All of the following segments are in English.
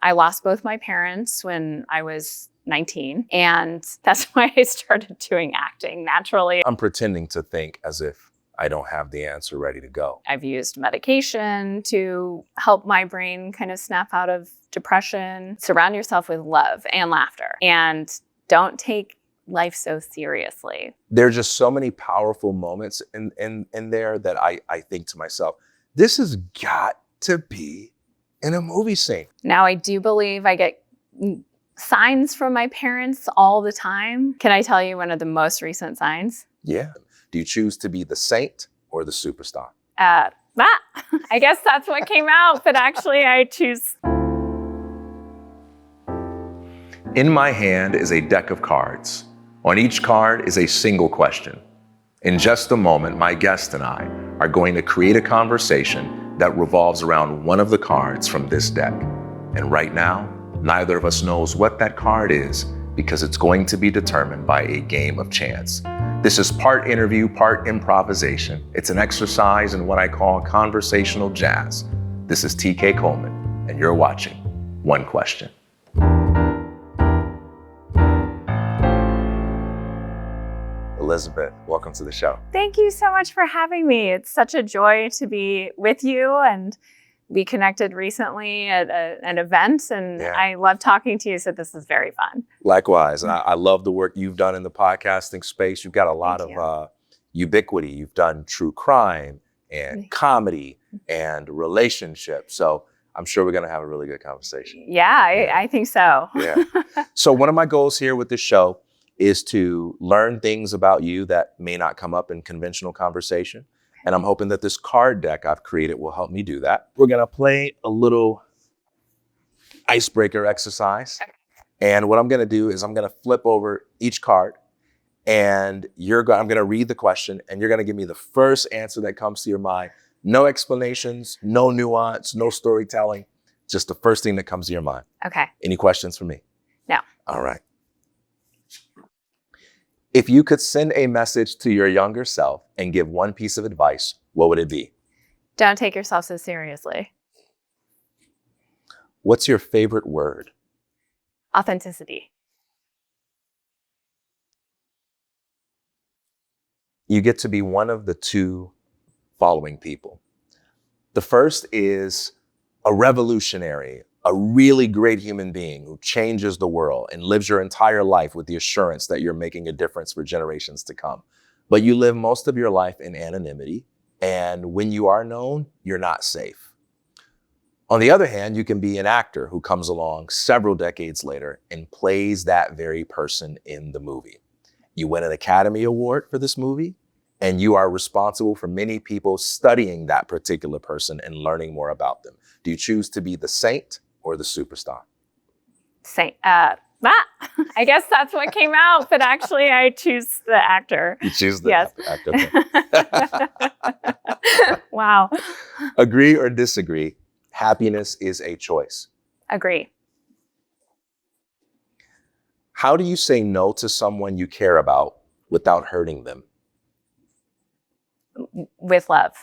I lost both my parents when I was 19, and that's why I started doing acting naturally. I'm pretending to think as if I don't have the answer ready to go. I've used medication to help my brain kind of snap out of depression. Surround yourself with love and laughter, and don't take life so seriously. There's just so many powerful moments in there that I think to myself, this has got to be in a movie scene. Now, I do believe I get signs from my parents all the time. Can I tell you one of the most recent signs? Yeah. Do you choose to be the saint or the superstar? I guess that's what came out, but actually I choose. In my hand is a deck of cards. On each card is a single question. In just a moment, my guest and I are going to create a conversation that revolves around one of the cards from this deck. And right now, neither of us knows what that card is because it's going to be determined by a game of chance. This is part interview, part improvisation. It's an exercise in what I call conversational jazz. This is TK Coleman, and you're watching One Question. Elizabeth, welcome to the show. Thank you so much for having me. It's such a joy to be with you and be connected recently at an event. And I love talking to you, so this is very fun. Likewise. I love the work you've done in the podcasting space. You've got a lot of ubiquity. You've done true crime and comedy and relationships. So I'm sure we're going to have a really good conversation. Yeah, I think so. Yeah. So one of my goals here with this show is to learn things about you that may not come up in conventional conversation. And I'm hoping that this card deck I've created will help me do that. We're going to play a little icebreaker exercise. Okay. And what I'm going to do is I'm going to flip over each card, and I'm going to read the question, and you're going to give me the first answer that comes to your mind. No explanations, no nuance, no storytelling, just the first thing that comes to your mind. Okay. Any questions for me? No. All right. If you could send a message to your younger self and give one piece of advice, what would it be? Don't take yourself so seriously. What's your favorite word? Authenticity. You get to be one of the two following people. The first is a revolutionary, a really great human being who changes the world and lives your entire life with the assurance that you're making a difference for generations to come. But you live most of your life in anonymity, and when you are known, you're not safe. On the other hand, you can be an actor who comes along several decades later and plays that very person in the movie. You win an Academy Award for this movie, and you are responsible for many people studying that particular person and learning more about them. Do you choose to be the saint or the superstar? Saint. I guess that's what came out, but actually I choose the actor. You choose the actor. Okay. Wow. Agree or disagree? Happiness is a choice. Agree. How do you say no to someone you care about without hurting them? With love.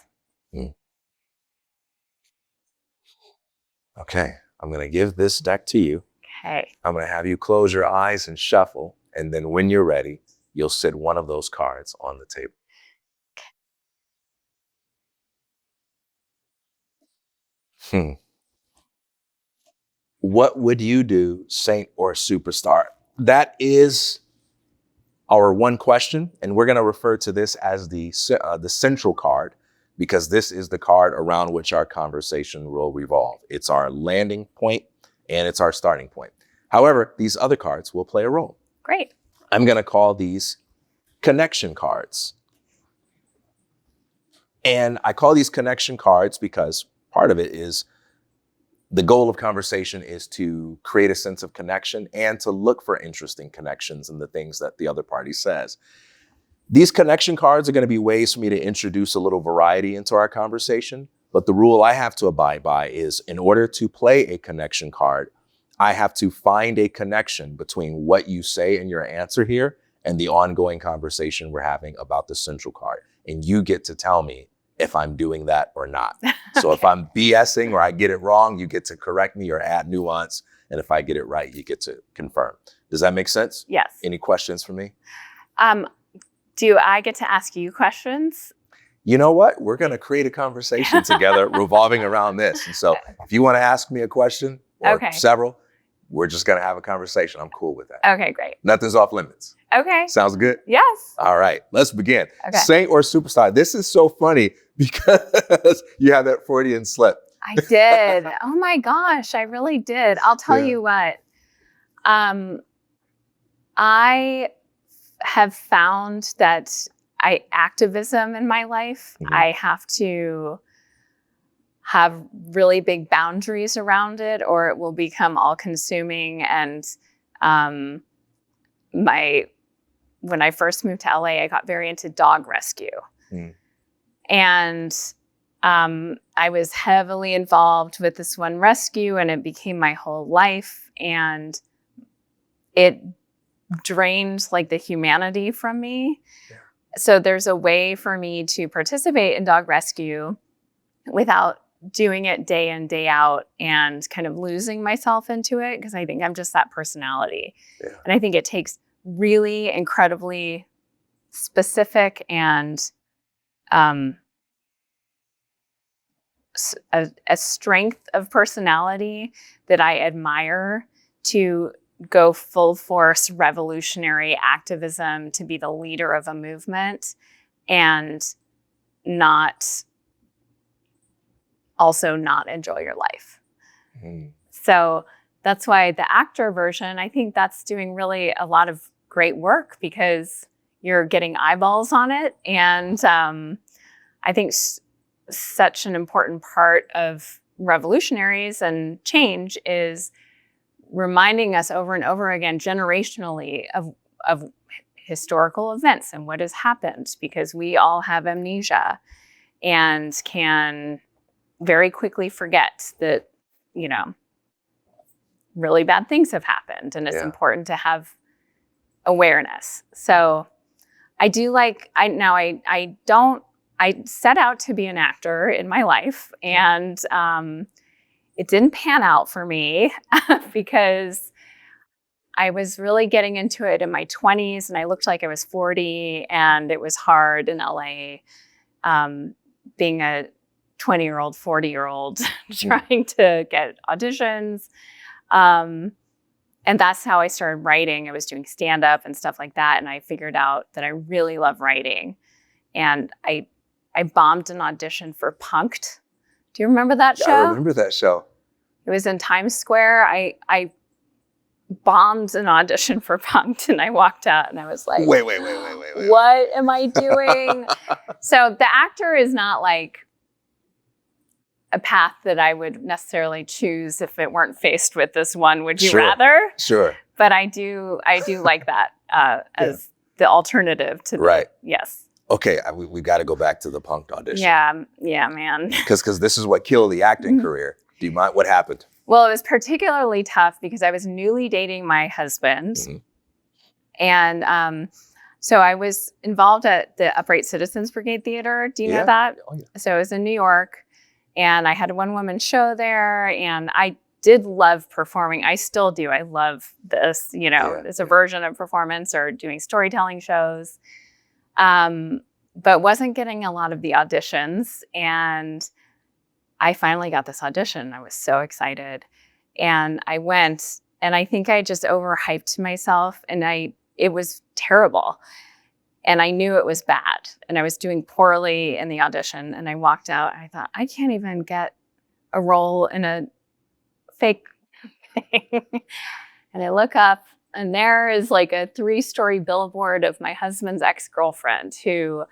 Okay, I'm going to give this deck to you. Okay. I'm going to have you close your eyes and shuffle, and then when you're ready, you'll sit one of those cards on the table. What would you do, saint or superstar? That is our one question, and we're going to refer to this as the central card, because this is the card around which our conversation will revolve. It's our landing point and it's our starting point. However, these other cards will play a role. Great. I'm going to call these connection cards. And I call these connection cards because part of it is the goal of conversation is to create a sense of connection and to look for interesting connections in the things that the other party says. These connection cards are going to be ways for me to introduce a little variety into our conversation. But the rule I have to abide by is in order to play a connection card, I have to find a connection between what you say in your answer here and the ongoing conversation we're having about the central card. And you get to tell me if I'm doing that or not. So if I'm BSing or I get it wrong, you get to correct me or add nuance. And if I get it right, you get to confirm. Does that make sense? Yes. Any questions for me? Do I get to ask you questions? You know what? We're going to create a conversation together revolving around this. And so if you want to ask me a question or several, we're just going to have a conversation. I'm cool with that. Okay, great. Nothing's off limits. Okay. Sounds good? Yes. All right, let's begin. Okay. Saint or superstar? This is so funny because you have that Freudian slip. I did. Oh my gosh, I really did. I'll tell you what. I have found that activism in my life, I have to have really big boundaries around it or it will become all consuming. And when I first moved to LA, I got very into dog rescue. And I was heavily involved with this one rescue and it became my whole life. And it drained like the humanity from me. Yeah. So there's a way for me to participate in dog rescue without doing it day in, day out and kind of losing myself into it. Because I think I'm just that personality. Yeah. And I think it takes really incredibly specific and a strength of personality that I admire to go full force revolutionary activism, to be the leader of a movement and also not enjoy your life. So that's why the actor version, I think that's doing really a lot of great work because you're getting eyeballs on it. And I think such an important part of revolutionaries and change is reminding us over and over again, generationally, of historical events and what has happened, because we all have amnesia and can very quickly forget that, really bad things have happened. And it's important to have awareness. So I do I set out to be an actor in my life, and it didn't pan out for me because I was really getting into it in my 20s and I looked like I was 40 and it was hard in LA being a 20-year-old, 40-year-old trying to get auditions. And that's how I started writing. I was doing stand-up and stuff like that. And I figured out that I really love writing. And I bombed an audition for Punk'd. Do you remember that show? I remember that show. It was in Times Square. I bombed an audition for Punk'd and I walked out and I was like, wait. What am I doing? So the actor is not like a path that I would necessarily choose if it weren't faced with this one. Would you rather? Sure. But I do like that as the alternative to the, yes. Okay, we got to go back to the Punk'd audition. Yeah, man. Because this is what killed the acting career. Do you mind? What happened? Well, it was particularly tough because I was newly dating my husband. And so I was involved at the Upright Citizens Brigade Theater. Do you know that? Oh, yeah. So I was in New York and I had a one-woman show there and I did love performing. I still do. I love this, it's a version of performance or doing storytelling shows. But wasn't getting a lot of the auditions. And I finally got this audition. I was so excited. And I went, and I think I just overhyped myself and it was terrible. And I knew it was bad. And I was doing poorly in the audition. And I walked out, and I thought, I can't even get a role in a fake thing. And I look up, and there is like a 3-story billboard of my husband's ex-girlfriend who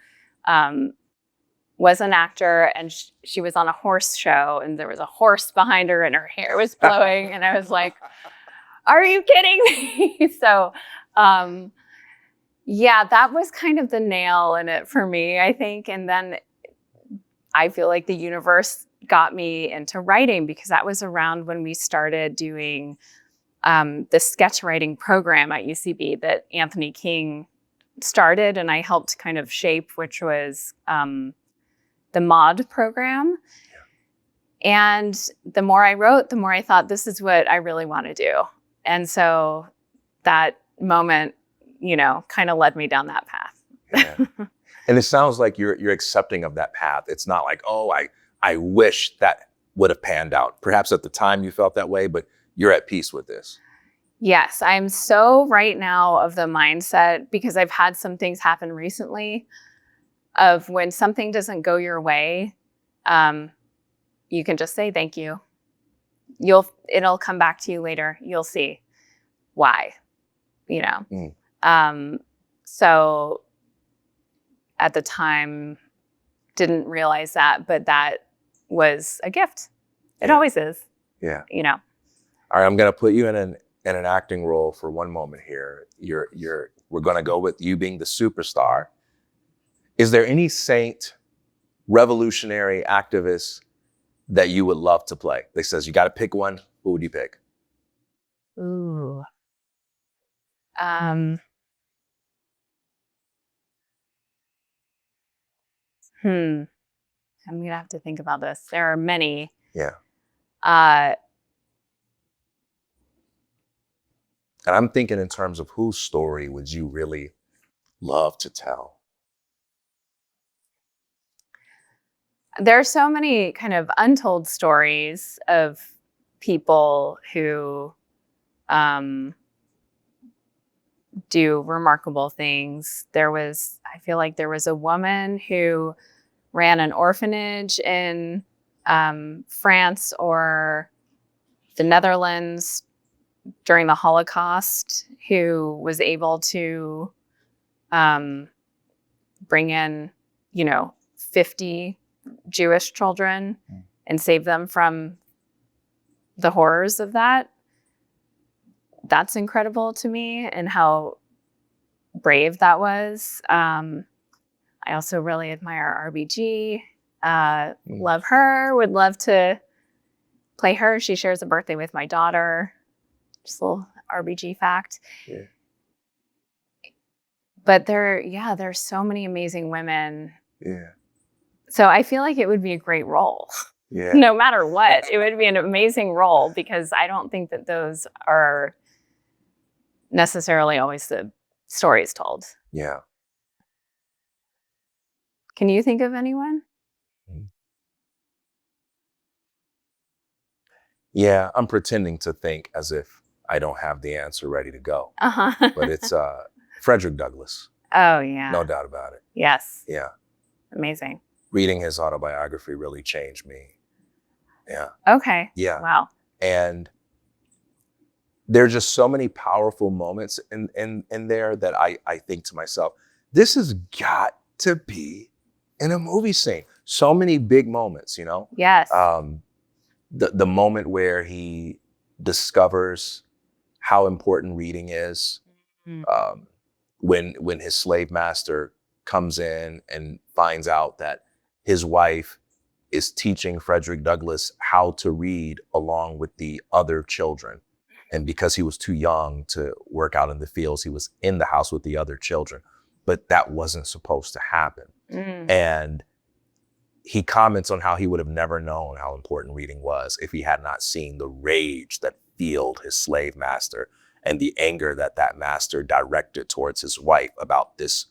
was an actor, and she was on a horse show, and there was a horse behind her, and her hair was blowing. And I was like, are you kidding me? So, that was kind of the nail in it for me, I think. And then I feel like the universe got me into writing because that was around when we started doing the sketch writing program at UCB that Anthony King started and I helped kind of shape, which was the mod program. And the more I wrote, the more I thought, this is what I really want to do. And so that moment, kind of led me down that path. Yeah. And it sounds like you're accepting of that path. It's not like, oh, I wish that would have panned out. Perhaps at the time you felt that way, but you're at peace with this. Yes, I'm so right now of the mindset, because I've had some things happen recently, of when something doesn't go your way, you can just say thank you. It'll come back to you later. You'll see why, So at the time, didn't realize that, but that was a gift. It always is. Yeah. All right, I'm going to put you in an acting role for one moment here. We're going to go with you being the superstar. Is there any saint, revolutionary activist that you would love to play? They says you got to pick one. Who would you pick? Ooh. I'm going to have to think about this. There are many. Yeah. And I'm thinking in terms of whose story would you really love to tell? There are so many kind of untold stories of people who do remarkable things. I feel like there was a woman who ran an orphanage in France or the Netherlands during the Holocaust, who was able to bring in, 50 Jewish children and save them from the horrors of that. That's incredible to me, and how brave that was. I also really admire RBG. Love her. Would love to play her. She shares a birthday with my daughter. Just a little RBG fact. Yeah. But there's so many amazing women. Yeah. So I feel like it would be a great role. Yeah. No matter what, it would be an amazing role, because I don't think that those are necessarily always the stories told. Yeah. Can you think of anyone? Yeah, I'm pretending to think as if I don't have the answer ready to go. But it's Frederick Douglass. Oh, yeah. No doubt about it. Yes. Yeah. Amazing. Reading his autobiography really changed me. Yeah. Okay. Yeah. Wow. And there are just so many powerful moments in there that I think to myself, this has got to be in a movie scene. So many big moments, Yes. The moment where he discovers how important reading is, when his slave master comes in and finds out that his wife is teaching Frederick Douglass how to read along with the other children. And because he was too young to work out in the fields, he was in the house with the other children. But that wasn't supposed to happen. And he comments on how he would have never known how important reading was if he had not seen the rage that filled his slave master and the anger that master directed towards his wife about this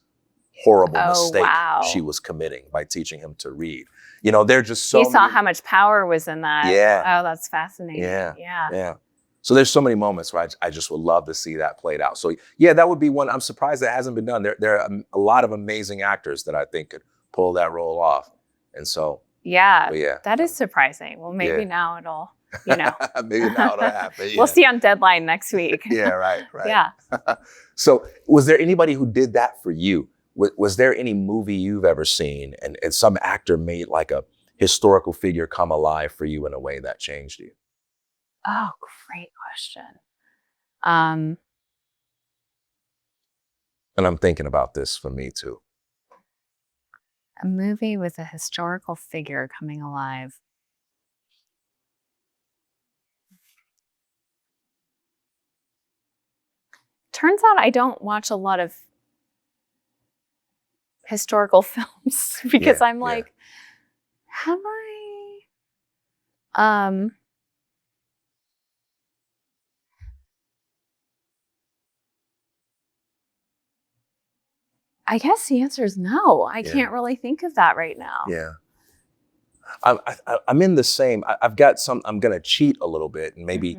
horrible mistake she was committing by teaching him to read. They're just so. He saw how much power was in that. Yeah. Oh, that's fascinating. Yeah. So there's so many moments where I just would love to see that played out. So yeah, that would be one. I'm surprised that hasn't been done. There are a lot of amazing actors that I think could pull that role off. And so. Yeah. That is surprising. Well, maybe now it'll, Maybe now it'll happen. Yeah. We'll see on Deadline next week. Yeah, right. Yeah. So was there anybody who did that for you? Was there any movie you've ever seen and some actor made like a historical figure come alive for you in a way that changed you? Oh, great question. And I'm thinking about this for me too. A movie with a historical figure coming alive. Turns out I don't watch a lot of historical films because I'm like, Have I? I guess the answer is no. I can't really think of that right now. Yeah. I'm in the same. I've got some. I'm gonna cheat a little bit, and maybe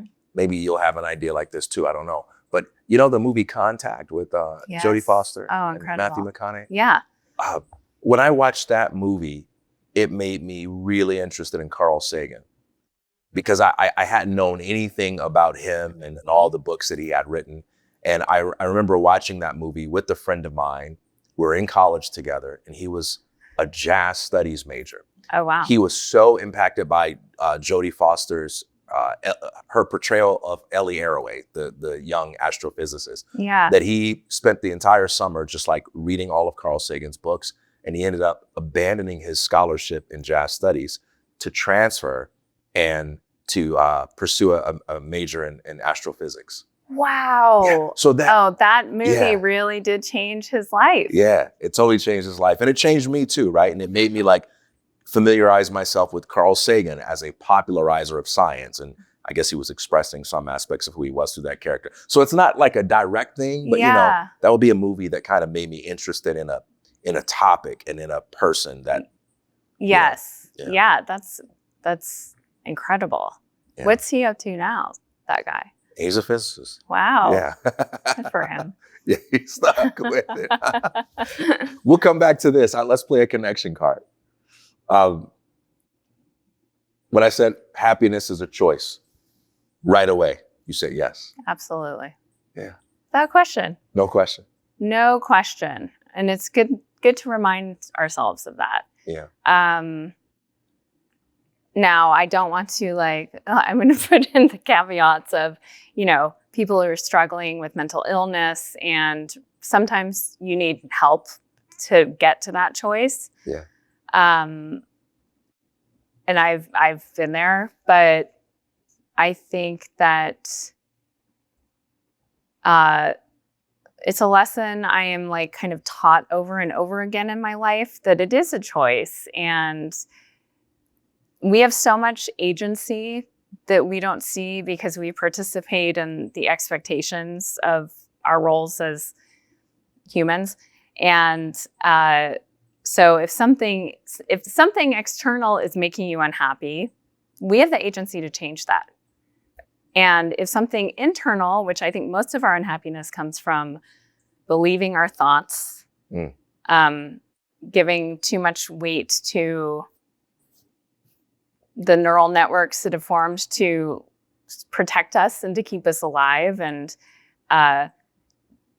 you'll have an idea like this too. I don't know. But you know the movie Contact with Jodie Foster and Matthew McConaughey. Yeah. When I watched that movie, it made me really interested in Carl Sagan because I hadn't known anything about him and all the books that he had written. And I remember watching that movie with a friend of mine. We were in college together, and he was a jazz studies major. Oh, wow. He was so impacted by Jodie Foster's, her portrayal of Ellie Arroway, the young astrophysicist, that he spent the entire summer just like reading all of Carl Sagan's books. And he ended up abandoning his scholarship in jazz studies to transfer and to pursue a major in astrophysics. Wow. Yeah. So that movie really did change his life. Yeah, it totally changed his life. And it changed me too, right? And it made me like familiarize myself with Carl Sagan as a popularizer of science. And I guess he was expressing some aspects of who he was through that character. So it's not like a direct thing, but you know, that would be a movie that kind of made me interested in a topic and in a person that. Yes. Yeah, that's incredible. Yeah. What's he up to now, that guy? He's a physicist. Wow. Yeah. Good for him. Yeah, he's stuck with it. We'll come back to this. Let's play a connection card. When I said happiness is a choice, right away, you said yes. Absolutely. Yeah. Without question. No question. No question. And it's good to remind ourselves of that. Yeah. Now, I don't want to I'm going to put in the caveats of, people who are struggling with mental illness, and sometimes you need help to get to that choice. Yeah. And I've been there, but I think that it's a lesson I am kind of taught over and over again in my life, that it is a choice, and we have so much agency that we don't see because we participate in the expectations of our roles as humans. And so if something external is making you unhappy, we have the agency to change that. And if something internal, which I think most of our unhappiness comes from believing our thoughts, giving too much weight to the neural networks that have formed to protect us and to keep us alive. And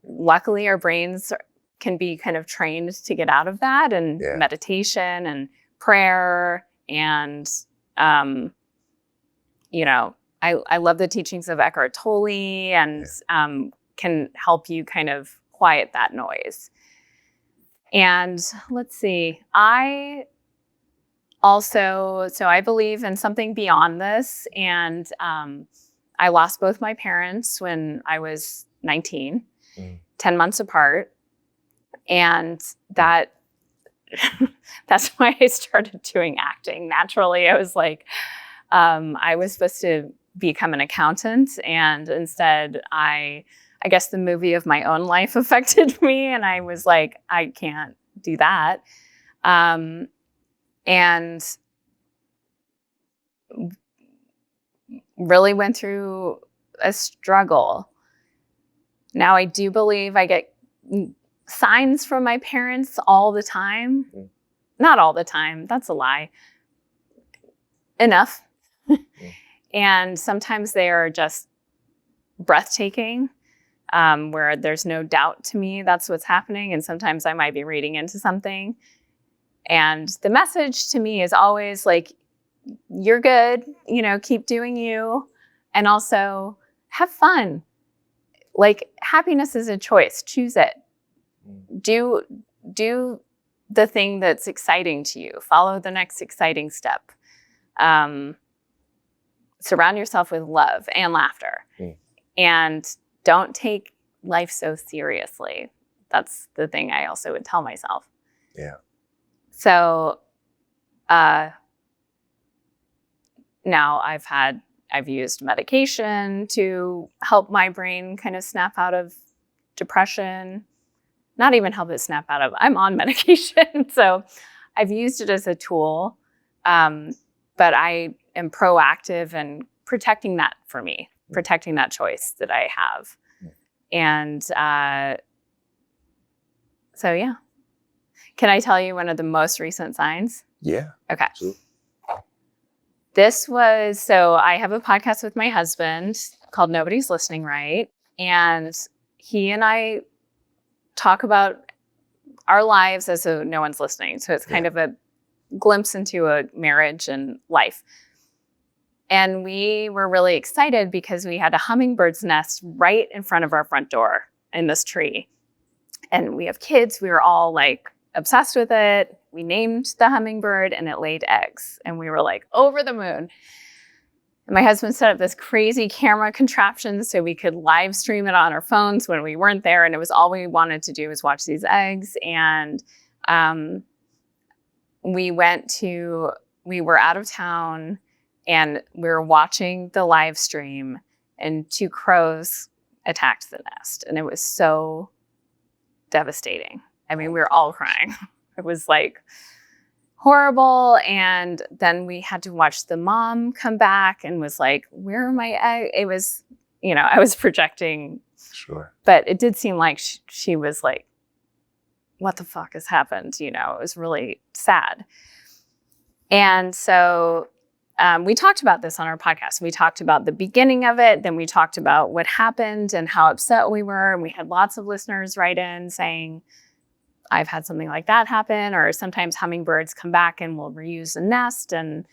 luckily, our brains can be kind of trained to get out of that, and meditation and prayer. And, I love the teachings of Eckhart Tolle, and can help you kind of quiet that noise. And let's see, I believe in something beyond this. And I lost both my parents when I was 19, 10 months apart. And that's why I started doing acting. Naturally, I was I was supposed to become an accountant. And instead, I guess the movie of my own life affected me. And I was like, I can't do that. And really went through a struggle. Now, I do believe I get signs from my parents all the time. Not all the time. That's a lie. Enough. And sometimes they are just breathtaking, where there's no doubt to me that's what's happening. And sometimes I might be reading into something. And the message to me is always you're good, keep doing you. And also have fun. Happiness is a choice. Choose it. Do the thing that's exciting to you. Follow the next exciting step. Surround yourself with love and laughter. And don't take life so seriously. That's the thing I also would tell myself. Yeah. So now I've used medication to help my brain kind of snap out of depression. Not even help it snap out of, I'm on medication. So I've used it as a tool. But I am proactive in protecting that for me, protecting that choice that I have. And so, yeah. Can I tell you one of the most recent signs? Yeah. Okay. Absolutely. This was, so I have a podcast with my husband called Nobody's Listening Right. And he and I talk about our lives as though no one's listening. So it's kind of a glimpse into a marriage and life. And we were really excited because we had a hummingbird's nest right in front of our front door in this tree. And we have kids. We were all like obsessed with it. We named the hummingbird and it laid eggs. And we were like over the moon. And my husband set up this crazy camera contraption so we could live stream it on our phones when we weren't there. And it was all we wanted to do was watch these eggs. And we were out of town and we were watching the live stream and 2 crows attacked the nest. And it was so devastating. I mean, we were all crying. It was like horrible. And then we had to watch the mom come back and was like, where are my eggs? It was, I was projecting. Sure. But it did seem like she was like, what the fuck has happened? It was really sad. And so we talked about this on our podcast. We talked about the beginning of it. Then we talked about what happened and how upset we were. And we had lots of listeners write in saying, I've had something like that happen. Or sometimes hummingbirds come back and will reuse the nest. And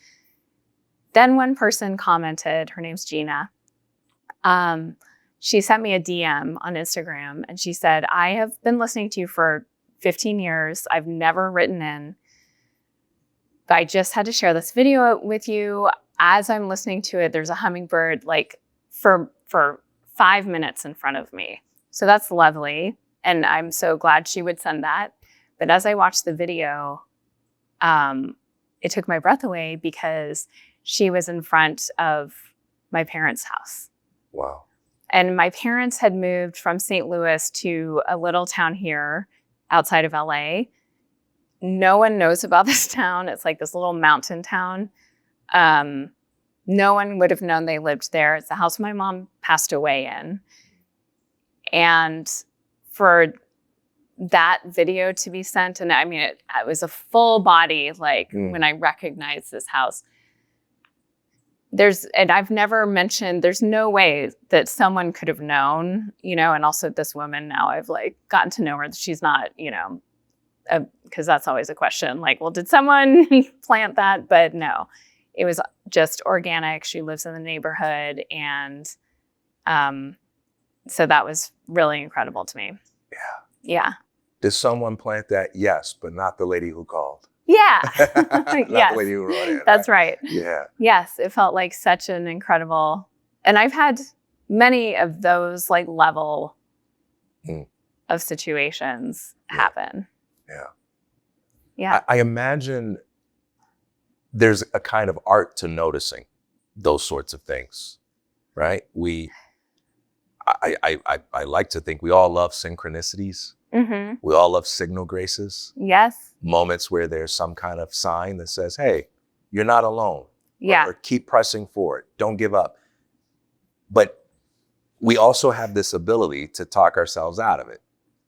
then one person commented, her name's Gina. She sent me a DM on Instagram and she said, I have been listening to you for 15 years. I've never written in. But I just had to share this video with you. As I'm listening to it, there's a hummingbird like for 5 minutes in front of me. So that's lovely. And I'm so glad she would send that. But as I watched the video, it took my breath away because she was in front of my parents' house. Wow. And my parents had moved from St. Louis to a little town here outside of LA. No one knows about this town. It's like this little mountain town. No one would have known they lived there. It's the house my mom passed away in. And for that video to be sent, and I mean, it was a full body, like when I recognized this house. And I've never mentioned, there's no way that someone could have known, and also this woman now I've like gotten to know her. She's not, because that's always a question. Like, well, did someone plant that? But no, it was just organic. She lives in the neighborhood. And so that was really incredible to me. Yeah. Yeah. Did someone plant that? Yes, but not the lady who called. Yeah. Not yes. the lady who wrote it. That's right. Yeah. Yes. It felt like such an incredible, and I've had many of those like level of situations happen. Yeah. Yeah. I imagine there's a kind of art to noticing those sorts of things, right? I like to think we all love synchronicities. Mm-hmm. We all love signal graces. Yes. Moments where there's some kind of sign that says, hey, you're not alone. Yeah. Or keep pressing forward. Don't give up. But we also have this ability to talk ourselves out of it.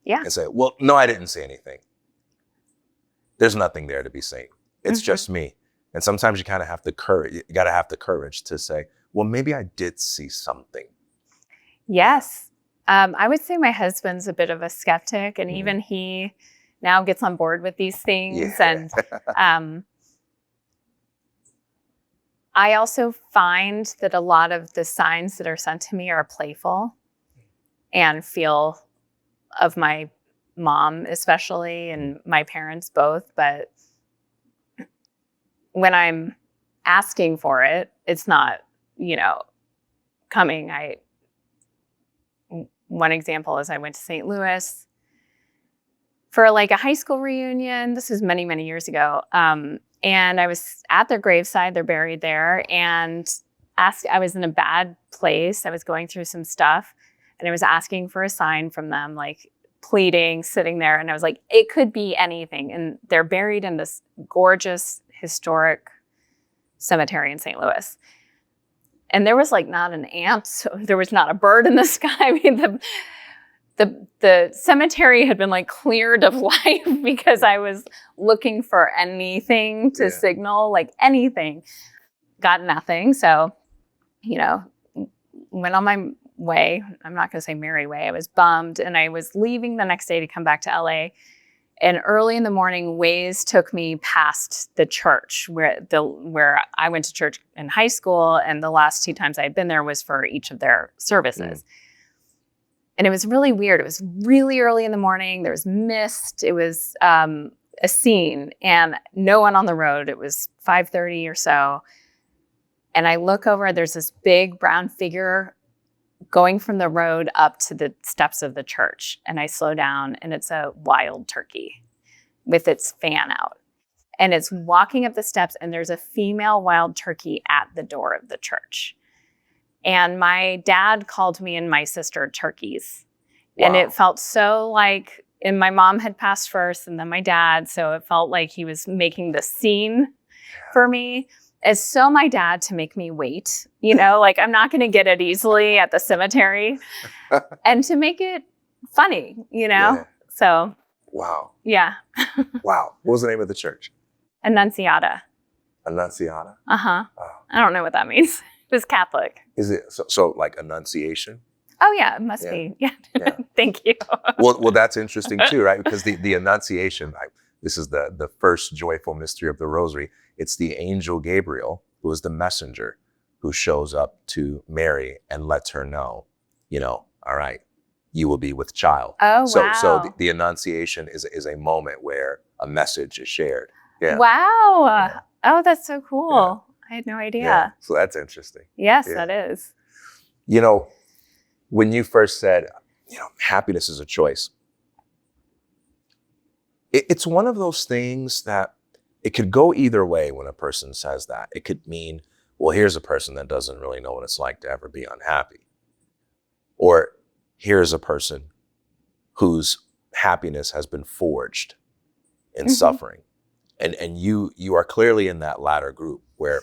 Yeah. And say, well, no, I didn't see anything. There's nothing there to be seen. It's just me. And sometimes you kind of have the courage. You got to have the courage to say, well, maybe I did see something. Yes. I would say my husband's a bit of a skeptic, and even he now gets on board with these things. Yeah. And I also find that a lot of the signs that are sent to me are playful and feel of my mom especially, and my parents both. But when I'm asking for it, it's not, coming. One example is I went to St. Louis for like a high school reunion. This is many, many years ago. And I was at their graveside, they're buried there, and I was in a bad place. I was going through some stuff, and I was asking for a sign from them, like pleading, sitting there. And I was like, it could be anything. And they're buried in this gorgeous, historic cemetery in St. Louis. And there was like not an ant, so there was not a bird in the sky. I mean, the cemetery had been like cleared of life because I was looking for anything to signal, like anything. Got nothing. So, went on my way. I'm not going to say merry way. I was bummed, and I was leaving the next day to come back to LA. And early in the morning, Waze took me past the church where I went to church in high school, and the last 2 times I had been there was for each of their services. And it was really weird. It was really early in the morning. There was mist. It was a scene, and no one on the road. It was 5:30 or so. And I look over, there's this big brown figure going from the road up to the steps of the church. And I slow down, and it's a wild turkey with its fan out. And it's walking up the steps, and there's a female wild turkey at the door of the church. And my dad called me and my sister turkeys. Wow. And it felt so like, and my mom had passed first and then my dad. So it felt like he was making the scene for me. It's so my dad to make me wait, like I'm not going to get it easily at the cemetery and to make it funny, So. Wow. Yeah. Wow. What was the name of the church? Annunciata. Annunciata? Uh-huh. Oh. I don't know what that means. It was Catholic. Is it so like Annunciation? Oh yeah, it must be. Yeah. Thank you. well, that's interesting too, right? Because the Annunciation, this is the first joyful mystery of the Rosary. It's the angel Gabriel, who is the messenger, who shows up to Mary and lets her know, all right, you will be with child. Oh, wow. So the Annunciation is a moment where a message is shared. Yeah. Wow. Yeah. Oh, that's so cool. Yeah. I had no idea. Yeah. So that's interesting. Yes, that is. When you first said, happiness is a choice, it's one of those things that it could go either way when a person says that. It could mean, well, here's a person that doesn't really know what it's like to ever be unhappy. Or here's a person whose happiness has been forged in suffering. And you are clearly in that latter group where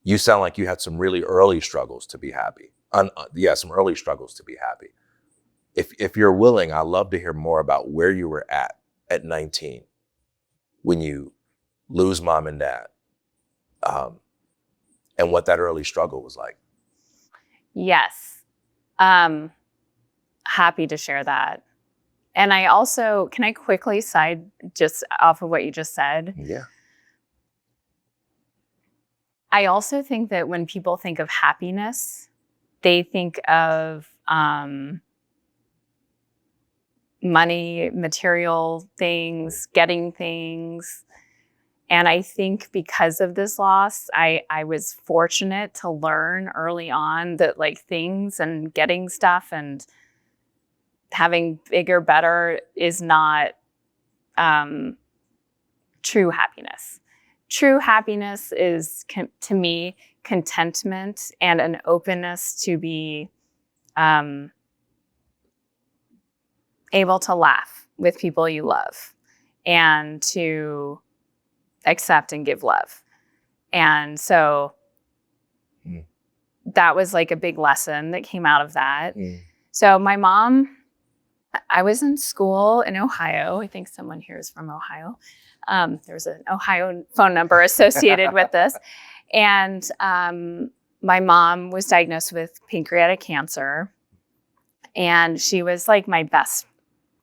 you sound like you had some really early struggles to be happy. Some early struggles to be happy. If you're willing, I'd love to hear more about where you were at 19 when you lose mom and dad, and what that early struggle was like. Yes. Happy to share that. And I also, can I quickly side just off of what you just said? Yeah. I also think that when people think of happiness, they think of money, material things, getting things. And I think because of this loss, I was fortunate to learn early on that like things and getting stuff and having bigger, better is not true happiness. True happiness is, to me, contentment and an openness to be able to laugh with people you love and to accept and give love. And so that was like a big lesson that came out of that. So my mom, I was in school in Ohio. I think someone here is from Ohio. There's an Ohio phone number associated with this. And my mom was diagnosed with pancreatic cancer. And she was like my best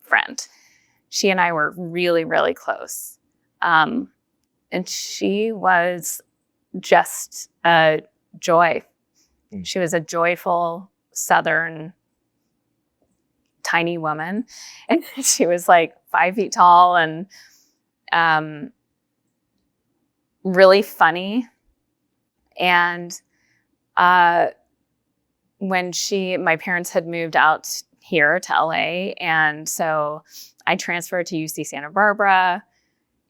friend. She and I were really, really close. And she was just a joy. She was a joyful Southern tiny woman. And she was like 5 feet tall and really funny. And when my parents had moved out here to LA, and so I transferred to UC Santa Barbara,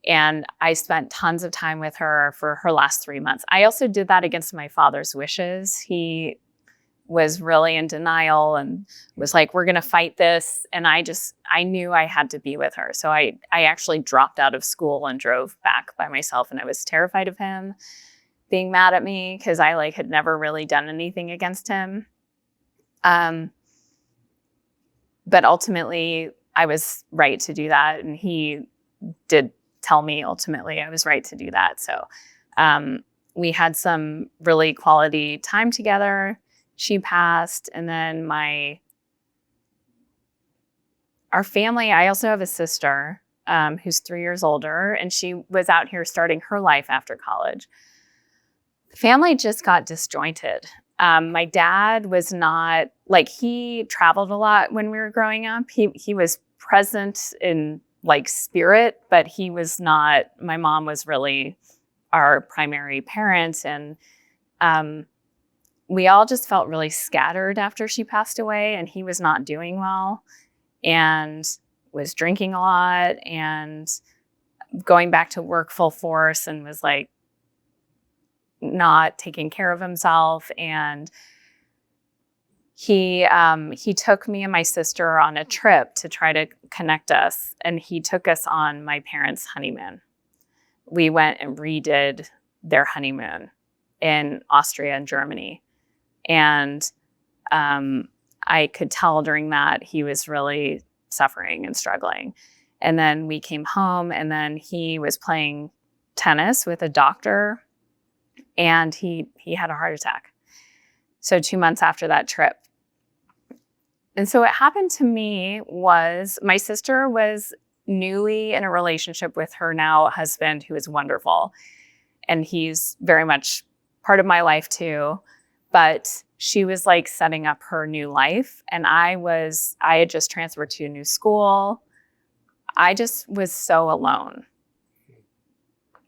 And I spent tons of time with her for her last 3 months. I also did that against my father's wishes. He was really in denial and was like, we're going to fight this. And I knew I had to be with her. So I actually dropped out of school and drove back by myself. And I was terrified of him being mad at me because I like had never really done anything against him. But ultimately I was right to do that. And he did tell me ultimately I was right to do that. So we had some really quality time together. She passed. And then our family, I also have a sister who's 3 years older, and she was out here starting her life after college. The family just got disjointed. My dad was not, like, he traveled a lot when we were growing up. He was present in like spirit, but he was not, my mom was really our primary parent. And we all just felt really scattered after she passed away, and he was not doing well and was drinking a lot and going back to work full force and was like not taking care of himself. And he took me and my sister on a trip to try to connect us. And he took us on my parents' honeymoon. We went and redid their honeymoon in Austria and Germany. And I could tell during that he was really suffering and struggling. And then we came home, and then he was playing tennis with a doctor, and he had a heart attack. So 2 months after that trip. And so what happened to me was my sister was newly in a relationship with her now husband, who is wonderful. And he's very much part of my life too. But she was like setting up her new life. And I had just transferred to a new school. I just was so alone.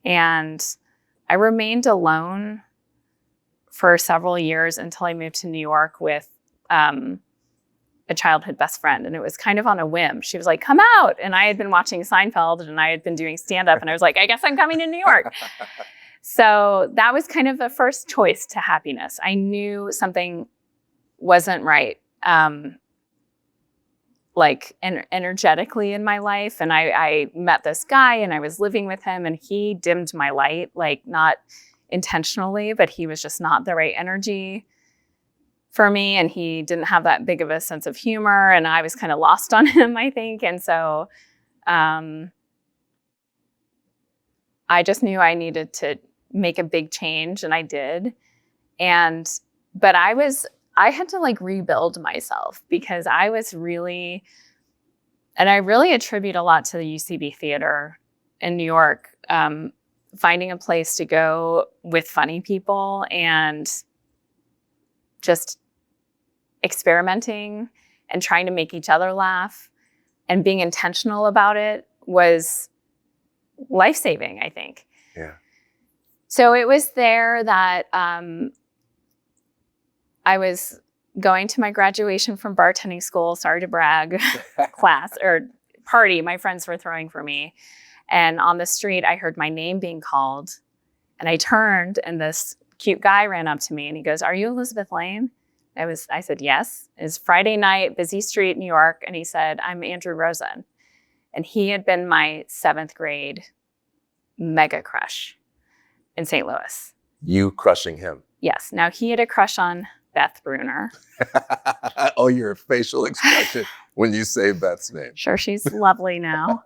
And I remained alone for several years until I moved to New York with a childhood best friend. And it was kind of on a whim. She was like, come out. And I had been watching Seinfeld, and I had been doing stand-up, and I was like, I guess I'm coming to New York. So that was kind of the first choice to happiness. I knew something wasn't right, energetically in my life. And I met this guy, and I was living with him, and he dimmed my light, like not intentionally, but he was just not the right energy for me. And he didn't have that big of a sense of humor, and I was kind of lost on him, I think. And so I just knew I needed to make a big change, and I did. But I had to like rebuild myself, because I was really, and I really attribute a lot to the UCB Theater in New York, finding a place to go with funny people and just experimenting and trying to make each other laugh and being intentional about it was life-saving, I think. Yeah. So it was there that I was going to my graduation from bartending school, sorry to brag, class or party my friends were throwing for me. And on the street, I heard my name being called, and I turned, and this cute guy ran up to me, and he goes, "Are you Elizabeth Laime?" I said, "Yes." It's Friday night, busy street, New York. And he said, "I'm Andrew Rosen." And he had been my 7th grade mega crush in St. Louis. You crushing him. Yes. Now, he had a crush on Beth Bruner. Oh, your facial expression when you say Beth's name. Sure, she's lovely now.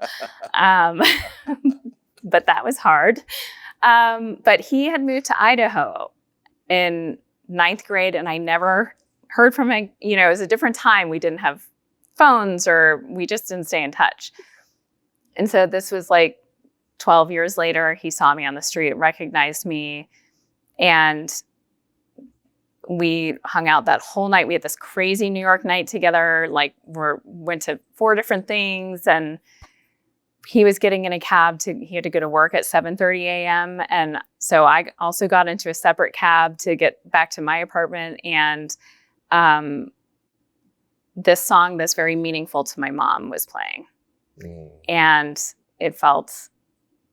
But that was hard. But he had moved to Idaho in 9th grade, and I never heard from him. You know, it was a different time. We didn't have phones, or we just didn't stay in touch. And so this was like 12 years later. He saw me on the street, recognized me, and we hung out that whole night. We had this crazy New York night together. Like, went to 4 different things, and he was getting in a cab he had to go to work at 7:30 a.m. And so I also got into a separate cab to get back to my apartment. And this song that's very meaningful to my mom was playing. And it felt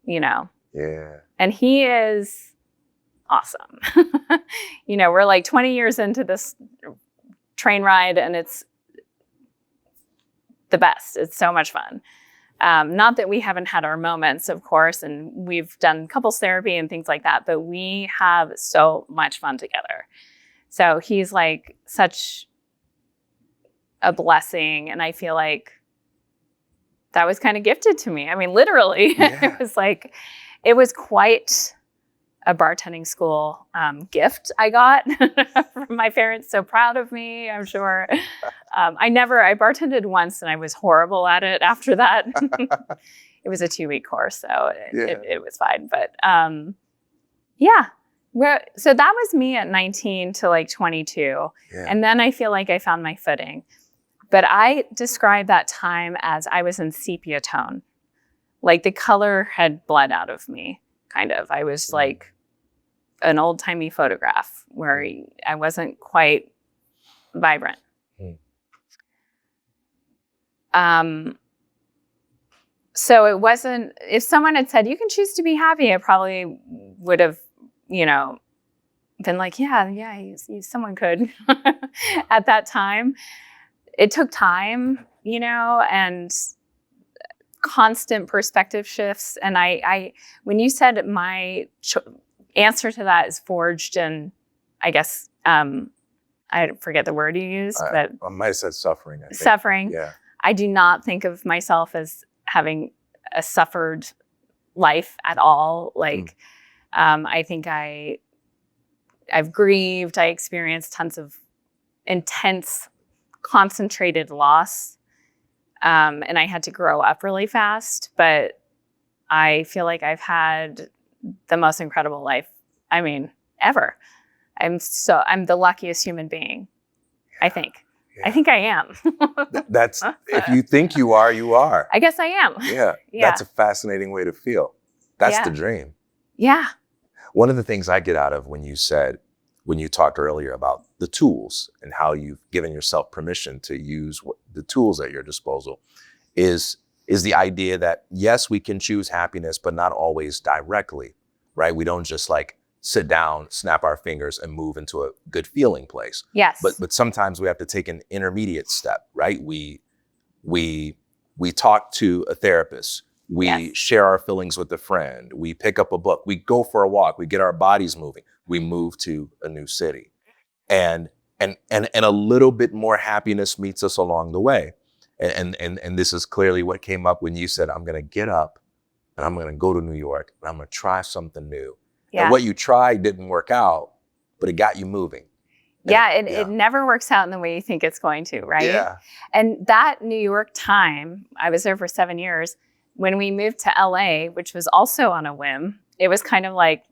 you know. Yeah. And he is awesome. You know, we're like 20 years into this train ride and it's the best. It's so much fun. Not that we haven't had our moments, of course, and we've done couples therapy and things like that, but we have so much fun together. So he's like such a blessing. And I feel like that was kind of gifted to me. I mean, literally, Yeah. it was quite a bartending school gift I got from my parents. So proud of me, I'm sure. I bartended once and I was horrible at it after that. It was a 2-week course, so it was fine. But yeah. So that was me at 19 to like 22. Yeah. And then I feel like I found my footing. But I describe that time as I was in sepia tone. Like the color had bled out of me, kind of. I was like an old-timey photograph where I wasn't quite vibrant. So it wasn't, if someone had said, you can choose to be happy, I probably would have, you know, been like, yeah, someone could at that time. It took time, you know, and constant perspective shifts. And I when you said my answer to that is forged in, I guess, I forget the word you used, but I might have said suffering. I think. Suffering. Yeah. I do not think of myself as having a suffered life at all. Like, I think I've grieved. I experienced tons of intense, concentrated loss. And I had to grow up really fast, but I feel like I've had the most incredible life, I mean, ever. I'm the luckiest human being, I think. Yeah. I think I am. That's, if you think you are, you are. I guess I am. Yeah. That's a fascinating way to feel. That's the dream. Yeah. One of the things I get out of when you talked earlier about the tools and how you've given yourself permission to use the tools at your disposal is the idea that, yes, we can choose happiness, but not always directly, right? We don't just like sit down, snap our fingers and move into a good feeling place. Yes. But sometimes we have to take an intermediate step, right? We talk to a therapist. We share our feelings with a friend. We pick up a book. We go for a walk. We get our bodies moving. We move to a new city. And a little bit more happiness meets us along the way. And this is clearly what came up when you said, I'm going to get up and I'm going to go to New York and I'm going to try something new. Yeah. And what you tried didn't work out, but it got you moving. It never works out in the way you think it's going to, right? Yeah. And that New York time, I was there for 7 years. When we moved to LA, which was also on a whim, it was kind of like,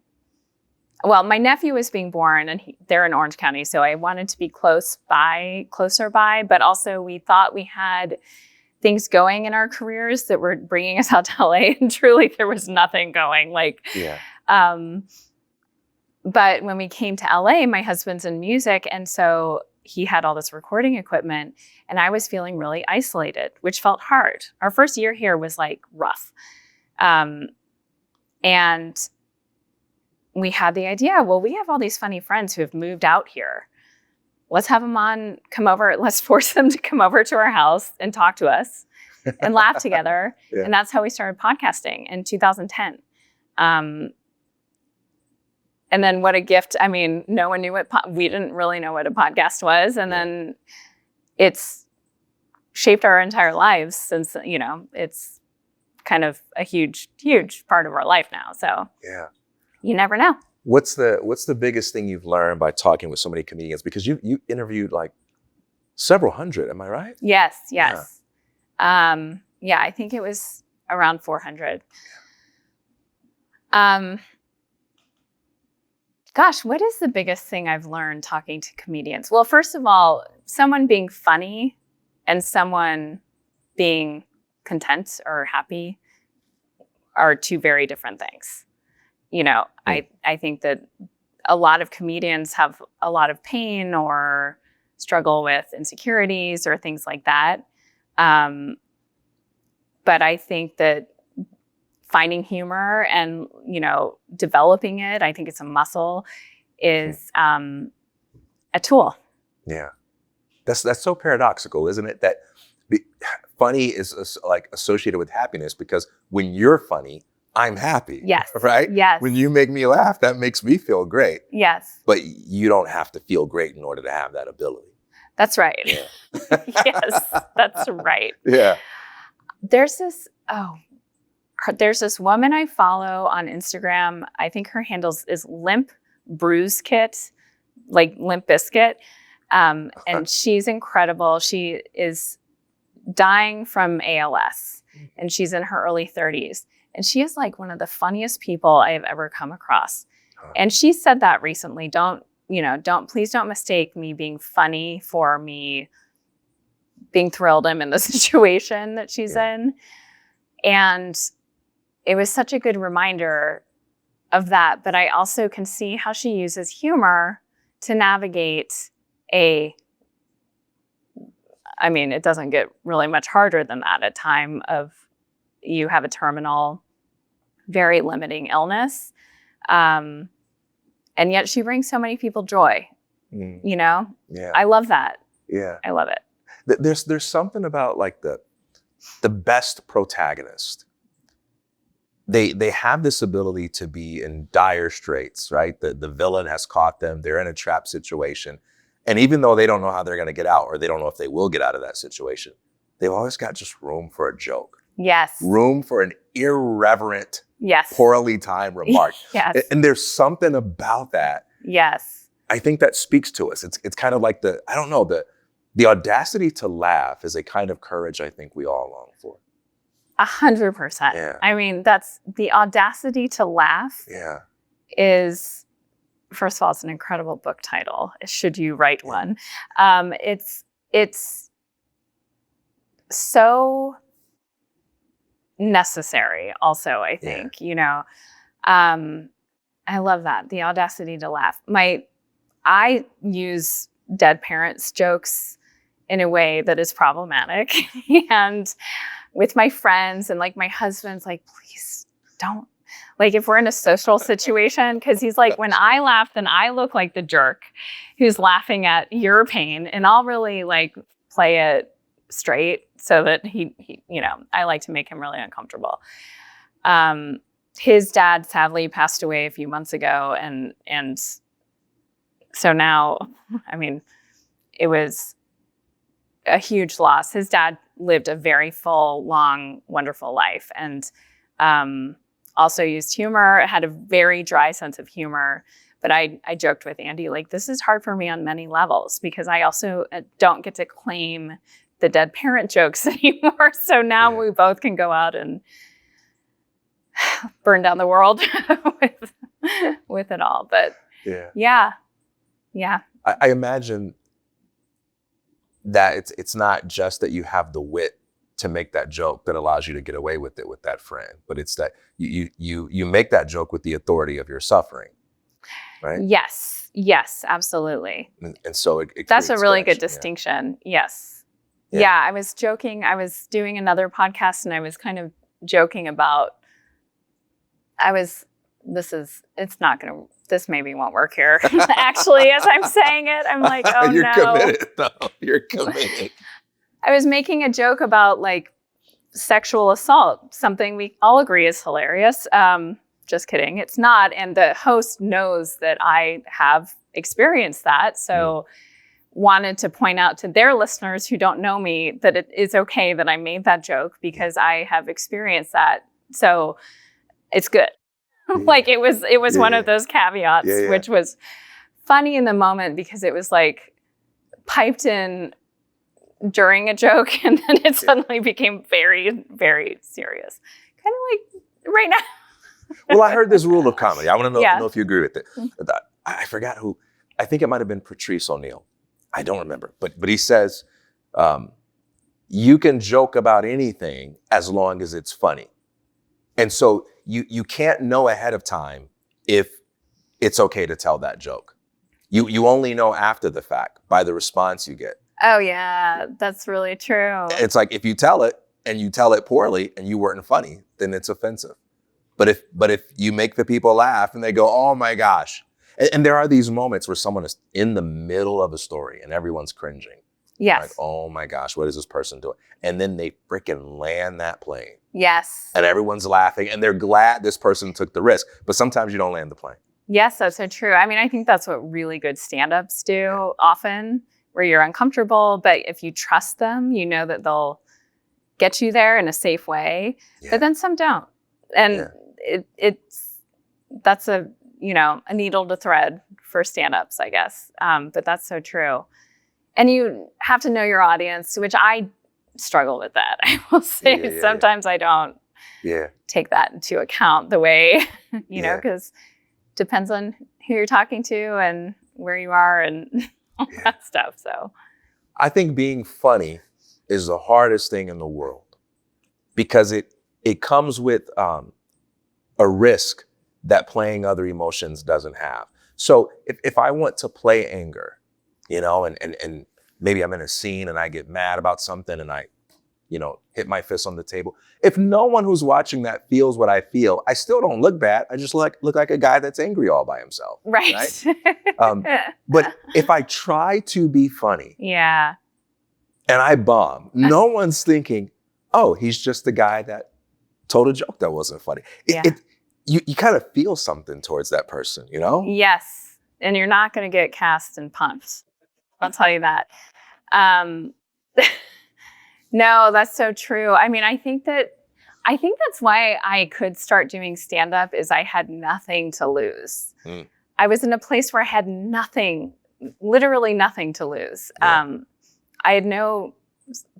well, my nephew was being born and they're in Orange County. So I wanted to be closer by, but also we thought we had things going in our careers that were bringing us out to LA. And truly there was nothing going. But when we came to LA, my husband's in music. And so he had all this recording equipment and I was feeling really isolated, which felt hard. Our first year here was like rough. And we had the idea, well, we have all these funny friends who have moved out here. Let's have them come over. Let's force them to come over to our house and talk to us and laugh together. Yeah. And that's how we started podcasting in 2010. And then what a gift. I mean, no one knew we didn't really know what a podcast was. And then it's shaped our entire lives since, it's kind of a huge, huge part of our life now. So you never know. What's the biggest thing you've learned by talking with so many comedians? Because you interviewed like several hundred, am I right? Yes. Yeah, I think it was around 400. Gosh, what is the biggest thing I've learned talking to comedians? Well, first of all, someone being funny and someone being content or happy are two very different things. I think that a lot of comedians have a lot of pain or struggle with insecurities or things like that. But I think that finding humor and, developing it, I think it's a muscle, is a tool. Yeah. That's so paradoxical, isn't it? That funny is like associated with happiness, because when you're funny, I'm happy. Yes. Right? Yes. When you make me laugh, that makes me feel great. Yes. But you don't have to feel great in order to have that ability. That's right. Yeah. Yes, that's right. Yeah. There's this woman I follow on Instagram. I think her handle is Limp Bruise Kit, like Limp Biscuit. And she's incredible. She is dying from ALS, and she's in her early 30s. And she is like one of the funniest people I have ever come across. And she said that recently. Please don't mistake me being funny for me being thrilled I'm in the situation that she's in. And it was such a good reminder of that. But I also can see how she uses humor to navigate it doesn't get really much harder than that. A time of you have a terminal, very limiting illness. And yet she brings so many people joy, Yeah. I love that. Yeah. I love it. There's something about like the best protagonist. They have this ability to be in dire straits, right? The villain has caught them. They're in a trap situation. And even though they don't know how they're going to get out, or they don't know if they will get out of that situation, they've always got just room for a joke. Yes. Room for an irreverent, yes, poorly timed remark. Yes. And there's something about that. Yes. I think that speaks to us. It's kind of like the audacity to laugh is a kind of courage I think we all long for. 100%. Yeah. I mean, that's the audacity to laugh. Yeah. Is, first of all, it's an incredible book title. Should you write one? It's so necessary. Also, I think I love that, the audacity to laugh. I use dead parents jokes in a way that is problematic, and with my friends and like my husband's like, please don't. Like if we're in a social situation, because he's like, when I laugh, then I look like the jerk who's laughing at your pain, and I'll really like play it straight so that he I like to make him really uncomfortable. His dad sadly passed away a few months ago, and so now, it was a huge loss. His dad lived a very full, long, wonderful life, and also used humor, had a very dry sense of humor. But I joked with Andy, like, this is hard for me on many levels, because I also don't get to claim the dead parent jokes anymore. So now we both can go out and burn down the world with it all. But yeah. I imagine that it's not just that you have the wit to make that joke that allows you to get away with it with that friend, but it's that you make that joke with the authority of your suffering, right? Yes, absolutely. And so that's a really good distinction. Yes. Yeah, I was joking. I was doing another podcast, and I was kind of joking about, this maybe won't work here. Actually, as I'm saying it, I'm like, oh You're no. committed, though. You're committed. I was making a joke about like sexual assault, something we all agree is hilarious. Just kidding. It's not. And the host knows that I have experienced that. So wanted to point out to their listeners who don't know me that it is okay that I made that joke, because I have experienced that. So it's good. Like it was one of those caveats, which was funny in the moment, because it was like piped in during a joke, and then it suddenly became very, very serious. Kind of like right now. Well, I heard this rule of comedy. I want to know if you agree with it. I forgot who. I think it might have been Patrice O'Neill. I don't remember. But he says, you can joke about anything as long as it's funny. And so you can't know ahead of time if it's okay to tell that joke. You only know after the fact by the response you get. Oh, yeah, that's really true. It's like if you tell it and you tell it poorly and you weren't funny, then it's offensive. But if you make the people laugh and they go, oh my gosh. And there are these moments where someone is in the middle of a story and everyone's cringing. Yes. Like, oh my gosh, what is this person doing? And then they freaking land that plane. Yes. And everyone's laughing and they're glad this person took the risk. But sometimes you don't land the plane. Yes, that's so true. I mean, I think that's what really good stand-ups do often, where you're uncomfortable, but if you trust them, you know that they'll get you there in a safe way. Yeah. But then some don't. And that's a needle to thread for stand-ups, I guess. But that's so true. And you have to know your audience, which I struggle with that. I will say sometimes I don't take that into account the way, because depends on who you're talking to and where you are and all that stuff. So I think being funny is the hardest thing in the world because it comes with a risk that playing other emotions doesn't have. So if I want to play anger, and maybe I'm in a scene and I get mad about something and I, hit my fist on the table. If no one who's watching that feels what I feel, I still don't look bad. I just look like a guy that's angry all by himself. Right. But if I try to be funny, and I bomb, no one's thinking, oh, he's just the guy that told a joke that wasn't funny. You kind of feel something towards that person, Yes. And you're not going to get cast and pumped. I'll tell you that. No, that's so true. I mean, I think that's why I could start doing stand-up is I had nothing to lose. I was in a place where I had nothing, literally nothing to lose. I had no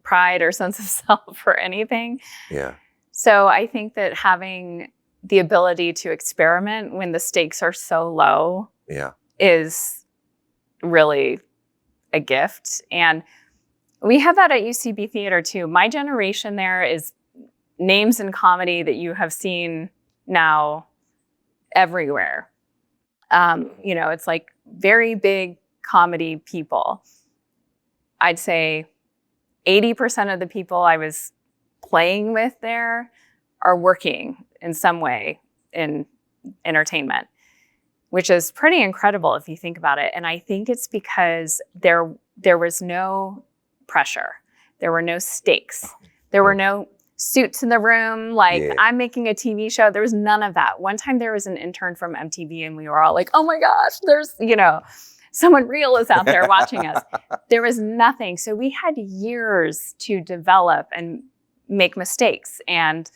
pride or sense of self or anything. Yeah. So I think that having the ability to experiment when the stakes are so low is really a gift. And we have that at UCB Theater too. My generation there is names in comedy that you have seen now everywhere. It's like very big comedy people. I'd say 80% of the people I was playing with there are working in some way in entertainment, which is pretty incredible if you think about it. And I think it's because there was no pressure. There were no stakes. There were no suits in the room. I'm making a TV show. There was none of that. One time there was an intern from MTV and we were all like, oh my gosh, there's, someone real is out there watching us. There was nothing. So we had years to develop and make mistakes and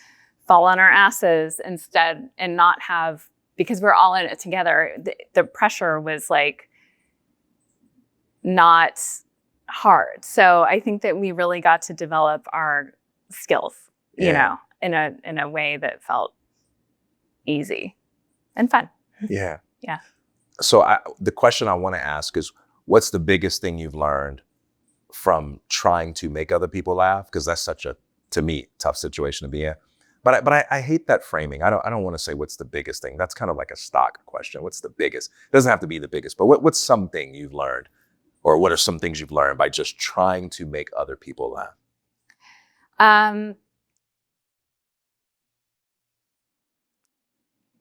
fall on our asses instead and not have, because we're all in it together. The pressure was not hard. So I think that we really got to develop our skills, in a way that felt easy and fun. Yeah. Yeah. So the question I want to ask is, what's the biggest thing you've learned from trying to make other people laugh? Because that's such a, to me, tough situation to be in. But I hate that framing. I don't want to say what's the biggest thing. That's kind of like a stock question. What's the biggest? It doesn't have to be the biggest, but what's something you've learned? Or what are some things you've learned by just trying to make other people laugh?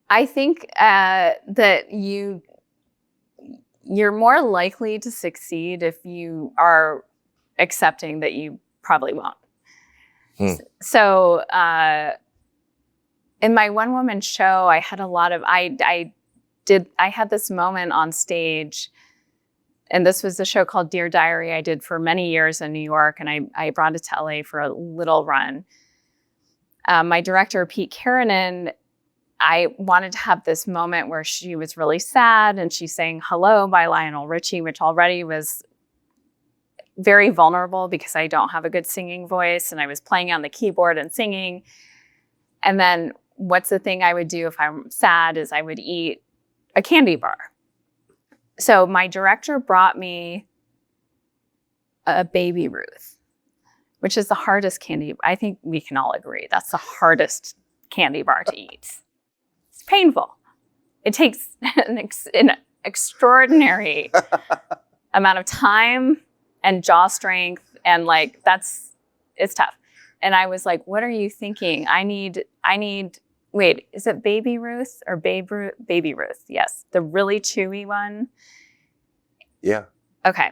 I think that you're more likely to succeed if you are accepting that you probably won't. So in my one-woman show, I had a lot of, I had this moment on stage. And this was a show called Dear Diary I did for many years in New York. And I brought it to LA for a little run. My director, Pete Karanen, I wanted to have this moment where she was really sad and she sang Hello by Lionel Richie, which already was very vulnerable because I don't have a good singing voice. And I was playing on the keyboard and singing. And then what's the thing I would do if I'm sad is I would eat a candy bar. So my director brought me a Baby Ruth, which is the hardest candy. I think we can all agree that's the hardest candy bar to eat. It's painful. It takes an extraordinary amount of time and jaw strength, and it's tough. And I was like, "What are you thinking? I need Wait, is it Baby Ruth or Babe Ruth? Baby Ruth, yes. The really chewy one. Yeah. Okay.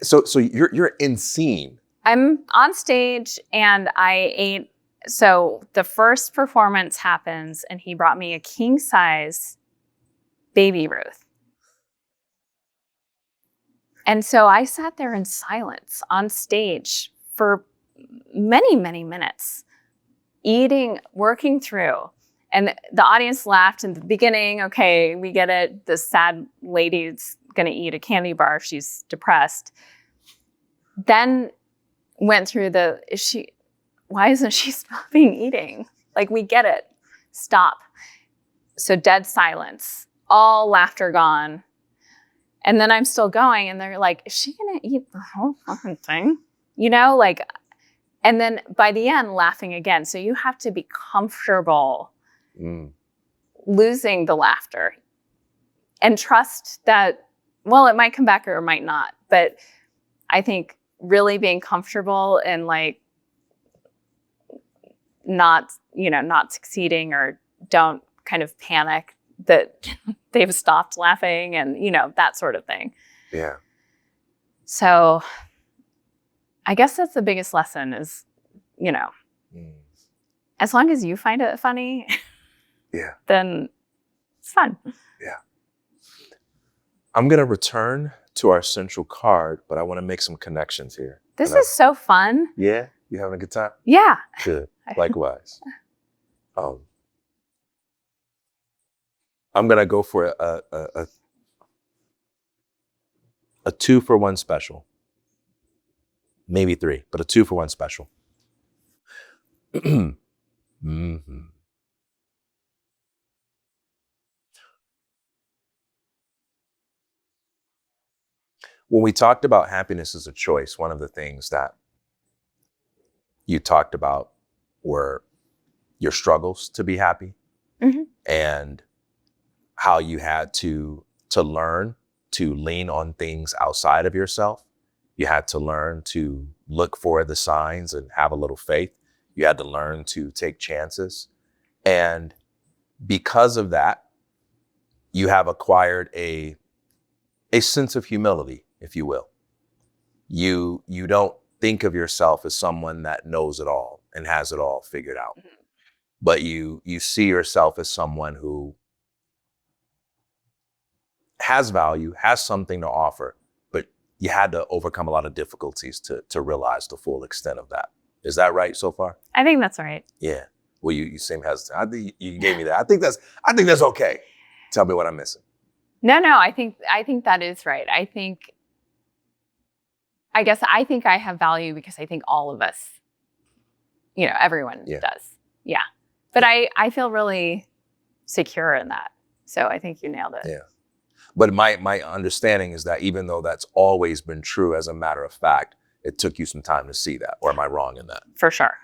So you're in scene. I'm on stage and I ate. So the first performance happens and he brought me a king size Baby Ruth. And so I sat there in silence on stage for many, many minutes, eating, working through. And the audience laughed in the beginning. Okay, we get it. This sad lady's going to eat a candy bar. She's depressed. Then went through why isn't she stopping eating? Like, we get it. Stop. So dead silence, all laughter gone. And then I'm still going and they're like, is she going to eat the whole fucking thing? You know, like, and then by the end, laughing again. So you have to be comfortable losing the laughter and trust that, well, it might come back or it might not. But I think really being comfortable and like not succeeding or don't kind of panic that they've stopped laughing and, that sort of thing. Yeah. So I guess that's the biggest lesson is, as long as you find it funny, then it's fun. Yeah. I'm going to return to our central card, but I want to make some connections here. This is so fun. Yeah? You having a good time? Yeah. Good. Likewise. I'm going to go for a 2-for-1 special. Maybe 3, but a 2-for-1 special. Mm-hmm. When we talked about happiness as a choice, one of the things that you talked about were your struggles to be happy and how you had to learn to lean on things outside of yourself. You had to learn to look for the signs and have a little faith. You had to learn to take chances. And because of that, you have acquired a sense of humility, if you will. You don't think of yourself as someone that knows it all and has it all figured out. But you see yourself as someone who has value, has something to offer, but you had to overcome a lot of difficulties to realize the full extent of that. Is that right so far? I think that's right. Yeah. Well, you seem hesitant. I think you gave me that. I think that's okay. Tell me what I'm missing. No, I think that is right. I think I have value because I think all of us, everyone does. Yeah. But I feel really secure in that. So I think you nailed it. Yeah. But my understanding is that even though that's always been true, as a matter of fact, it took you some time to see that. Or am I wrong in that? For sure.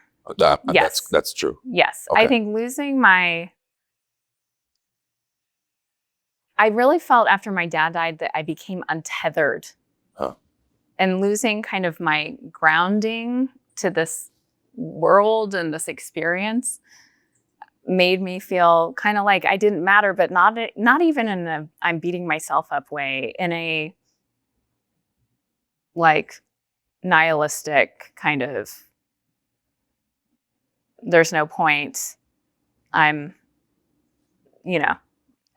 Yes. That's true. Yes. Okay. I think I really felt after my dad died that I became untethered. And losing kind of my grounding to this world and this experience made me feel kind of like I didn't matter, but not even in a I'm beating myself up way, in a like nihilistic kind of there's no point. I'm,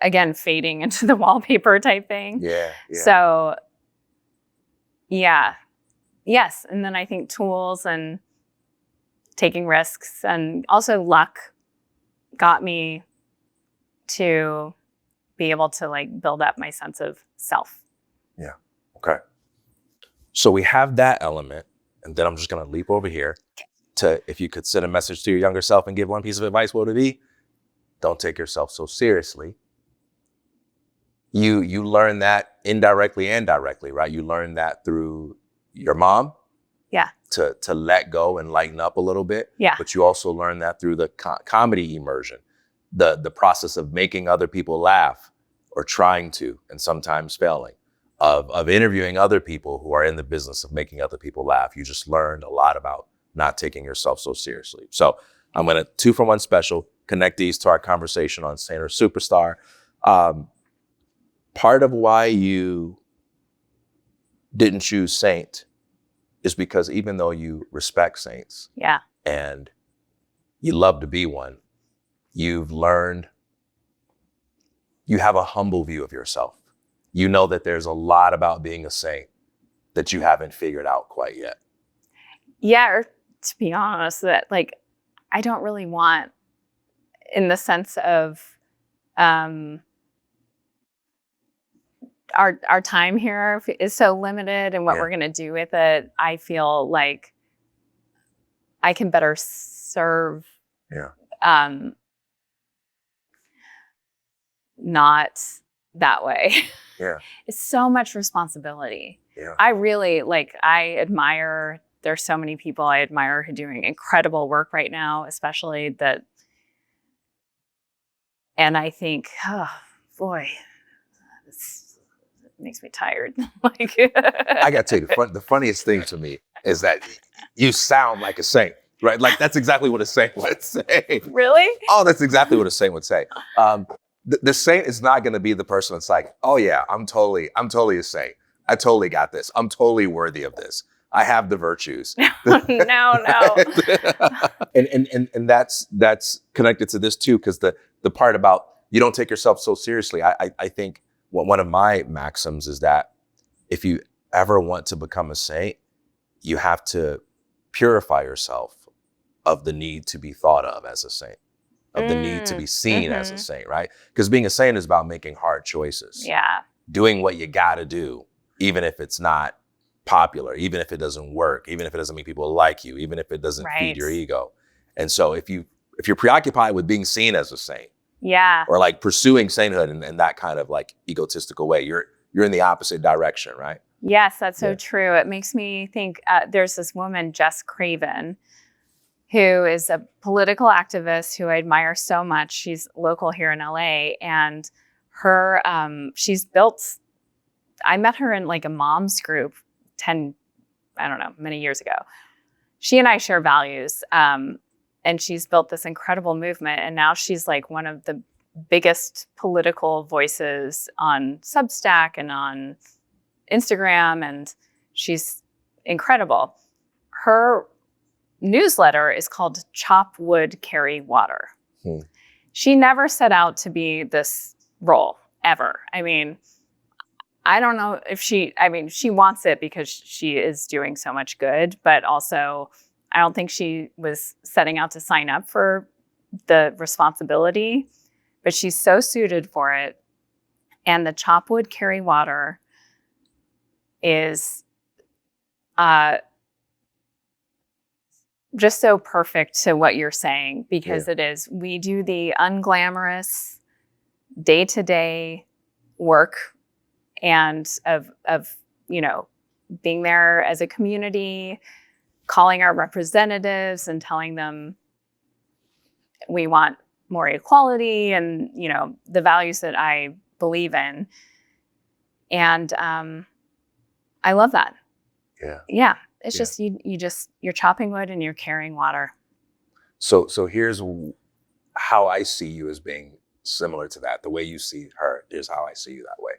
again, fading into the wallpaper type thing. Yeah. So, yeah. Yes. And then I think tools and taking risks and also luck got me to be able to like build up my sense of self. Yeah. Okay. So we have that element, and then I'm just going to leap over here to, if you could send a message to your younger self and give one piece of advice, what would it be? Don't take yourself so seriously. You learn that indirectly and directly, right? You learn that through your mom. Yeah. To let go and lighten up a little bit. Yeah. But you also learn that through the comedy immersion, the process of making other people laugh or trying to, and sometimes failing, of interviewing other people who are in the business of making other people laugh. You just learned a lot about not taking yourself so seriously. So I'm going to 2-for-1 special. connect these to our conversation on saint or superstar. Part of why you didn't choose saint is because even though you respect saints and you love to be one, you've learned, you have a humble view of yourself. You know that there's a lot about being a saint that you haven't figured out quite yet. Yeah, or to be honest, that like, I don't really want, in the sense of our time here is so limited and what we're going to do with it. I feel like I can better serve not that way. Yeah. It's so much responsibility. Yeah. I really there's so many people I admire who are doing incredible work right now, especially that. And I think, oh boy, this makes me tired. Like, I got to tell you, the funniest thing to me is that you sound like a saint, right? Like that's exactly what a saint would say. Really? Oh, that's exactly what a saint would say. The saint is not going to be the person that's like, oh yeah, I'm totally a saint. I totally got this. I'm totally worthy of this. I have the virtues. No. And that's connected to this too, because the part about you don't take yourself so seriously. I think one of my maxims is that if you ever want to become a saint, you have to purify yourself of the need to be thought of as a saint, of the need to be seen as a saint, right? Because being a saint is about making hard choices. Yeah. Doing what you got to do, even if it's not popular, even if it doesn't work, even if it doesn't make people like you, even if it doesn't feed your ego. And so if you're preoccupied with being seen as a saint, or like pursuing sainthood in that kind of like egotistical way, you're in the opposite direction, right? Yes, that's so true. It makes me think, there's this woman, Jess Craven, who is a political activist who I admire so much. She's local here in LA, and her, she's built, I met her in like a mom's group many years ago. She and I share values, and she's built this incredible movement. And now she's like one of the biggest political voices on Substack and on Instagram, and she's incredible. Her newsletter is called Chop Wood, Carry Water. She never set out to be this role, ever. I mean, I don't know if she wants it because she is doing so much good, but also I don't think she was setting out to sign up for the responsibility, but she's so suited for it. And the Chop Wood, Carry Water is just so perfect to what you're saying, because it is, we do the unglamorous day-to-day work and of being there as a community, calling our representatives and telling them we want more equality and, the values that I believe in. And I love that. Yeah. It's just, you're chopping wood and you're carrying water. So here's how I see you as being similar to that. The way you see her, here's how I see you that way.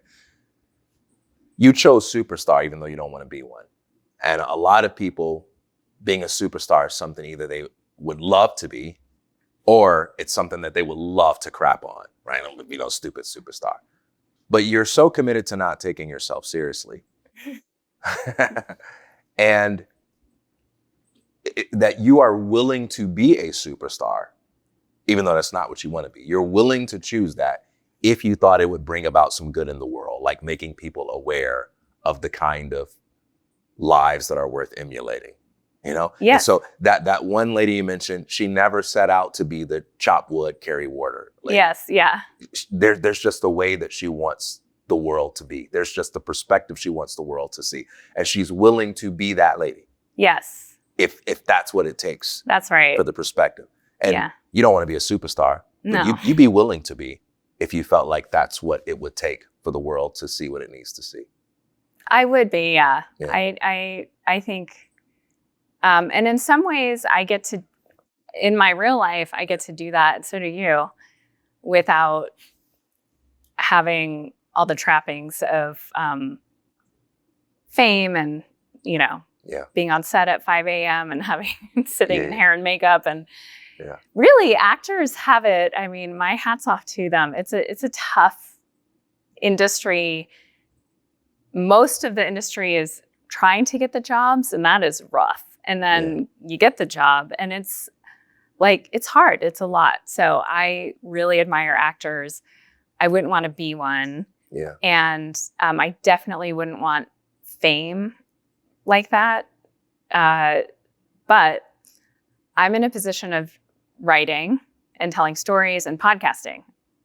You chose superstar even though you don't want to be one. And a lot of people, being a superstar is something either they would love to be, or it's something that they would love to crap on, right? Stupid superstar. But you're so committed to not taking yourself seriously. And that you are willing to be a superstar, even though that's not what you want to be. You're willing to choose that if you thought it would bring about some good in the world, like making people aware of the kind of lives that are worth emulating, Yeah. And so that one lady you mentioned, she never set out to be the chop wood, carry water lady. Yes, yeah. There's just a way that she wants the world to be. There's just the perspective she wants the world to see. And she's willing to be that lady. Yes. If that's what it takes. That's right. For the perspective. And you don't want to be a superstar. No. But you'd be willing to be if you felt like that's what it would take for the world to see what it needs to see. I would be, yeah. I think, and in some ways I get to, in my real life, I get to do that, and so do you, without having all the trappings of fame and, being on set at 5 a.m. and having sitting in hair and makeup. And really, actors have it. I mean, my hat's off to them. It's a tough industry. Most of the industry is trying to get the jobs, and that is rough. And then you get the job, and it's hard. It's a lot. So I really admire actors. I wouldn't want to be one. Yeah. And I definitely wouldn't want fame like that. But I'm in a position of writing and telling stories and podcasting.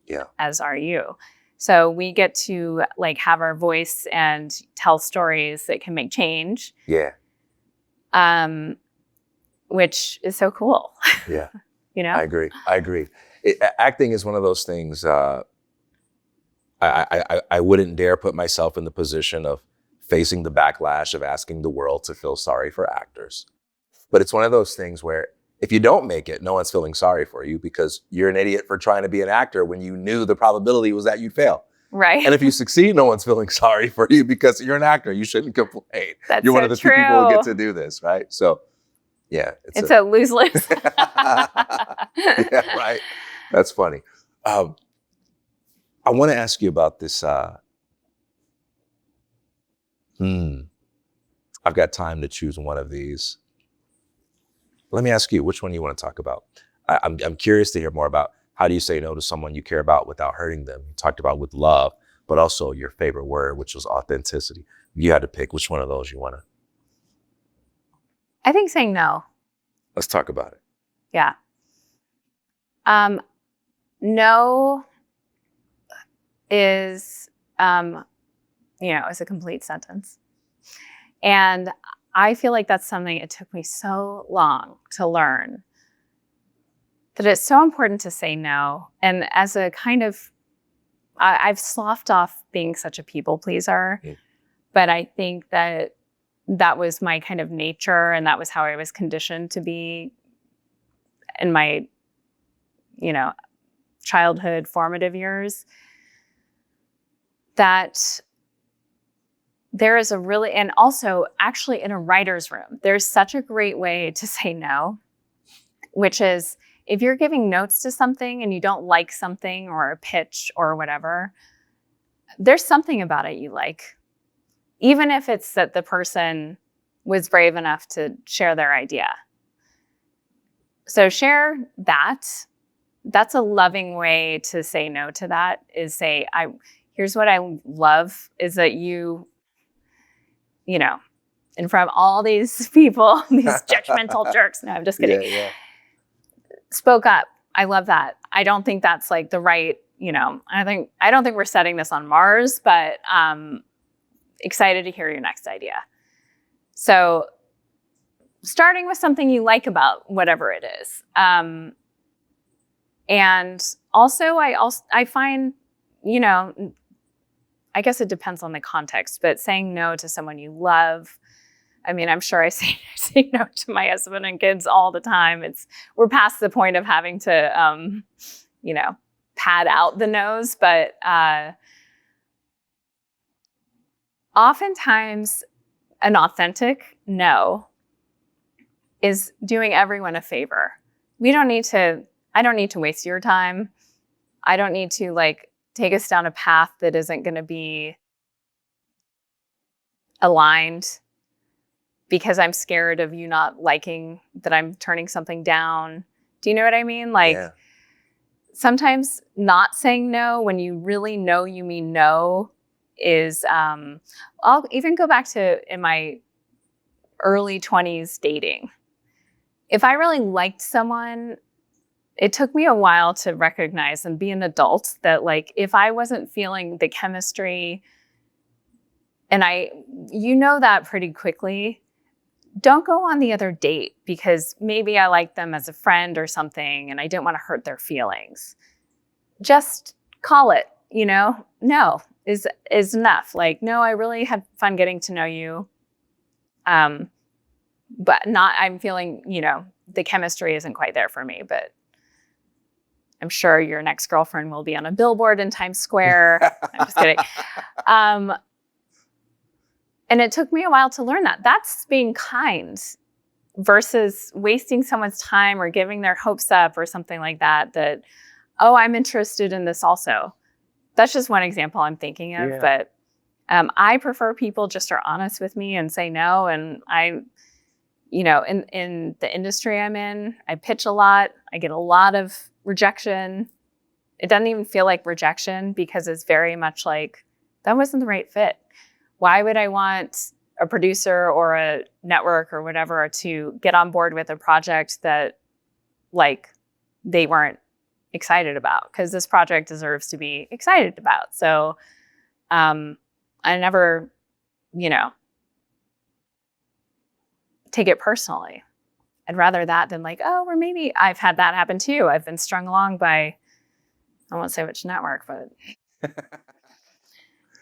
Yeah. As are you. So we get to have our voice and tell stories that can make change. Yeah. Which is so cool. Yeah. I agree. Acting is one of those things. I wouldn't dare put myself in the position of facing the backlash of asking the world to feel sorry for actors. But it's one of those things where if you don't make it, no one's feeling sorry for you because you're an idiot for trying to be an actor when you knew the probability was that you'd fail. Right. And if you succeed, no one's feeling sorry for you because you're an actor. You shouldn't complain. That's you're one so of the true. few people who get to do this, right? So, yeah. It's a lose-lose. Yeah, right. That's funny. I want to ask you about this. I've got time to choose one of these. Let me ask you, which one you want to talk about? I'm curious to hear more about how do you say no to someone you care about without hurting them? You talked about with love, but also your favorite word, which was authenticity. If you had to pick which one of those you want to. I think saying no. Let's talk about it. Yeah. No is, is a complete sentence. And I feel like that's something it took me so long to learn, that it's so important to say no. And as a kind of, I've sloughed off being such a people pleaser, but I think that was my kind of nature, and that was how I was conditioned to be in my, childhood, formative years. That there is and also actually in a writer's room, there's such a great way to say no, which is if you're giving notes to something and you don't like something or a pitch or whatever, there's something about it you like. Even if it's that the person was brave enough to share their idea. So share that. That's a loving way to say no to that, is say, here's what I love is that you, in front of all these people, these judgmental jerks. No, I'm just kidding. Yeah. Spoke up. I love that. I don't think that's the right, I don't think we're setting this on Mars, but excited to hear your next idea. So starting with something you like about whatever it is. And also, I find, I guess it depends on the context, but saying no to someone you love. I mean, I'm sure I say no to my husband and kids all the time. We're past the point of having to, pad out the no's, but oftentimes an authentic no is doing everyone a favor. I don't need to waste your time. I don't need to take us down a path that isn't going to be aligned because I'm scared of you not liking that I'm turning something down. Do you know what I mean? Sometimes not saying no when you really know you mean no is, I'll even go back to in my early 20s dating. If I really liked someone, it took me a while to recognize and be an adult that if I wasn't feeling the chemistry, and that pretty quickly, don't go on the other date because maybe I like them as a friend or something and I didn't want to hurt their feelings. Just call it, no is enough. No, I really had fun getting to know you. But I'm feeling, the chemistry isn't quite there for me, but I'm sure your next girlfriend will be on a billboard in Times Square. I'm just kidding. And it took me a while to learn that. That's being kind versus wasting someone's time or giving their hopes up or something like that, oh, I'm interested in this also. That's just one example I'm thinking of. But I prefer people just are honest with me and say no. And in the industry I'm in, I pitch a lot. I get a lot of rejection. It doesn't even feel like rejection because it's very much like, that wasn't the right fit. Why would I want a producer or a network or whatever to get on board with a project that like they weren't excited about? Because this project deserves to be excited about. So I never, take it personally. I'd rather that than like, oh, or maybe I've had that happen too. I've been strung along by, I won't say which network, but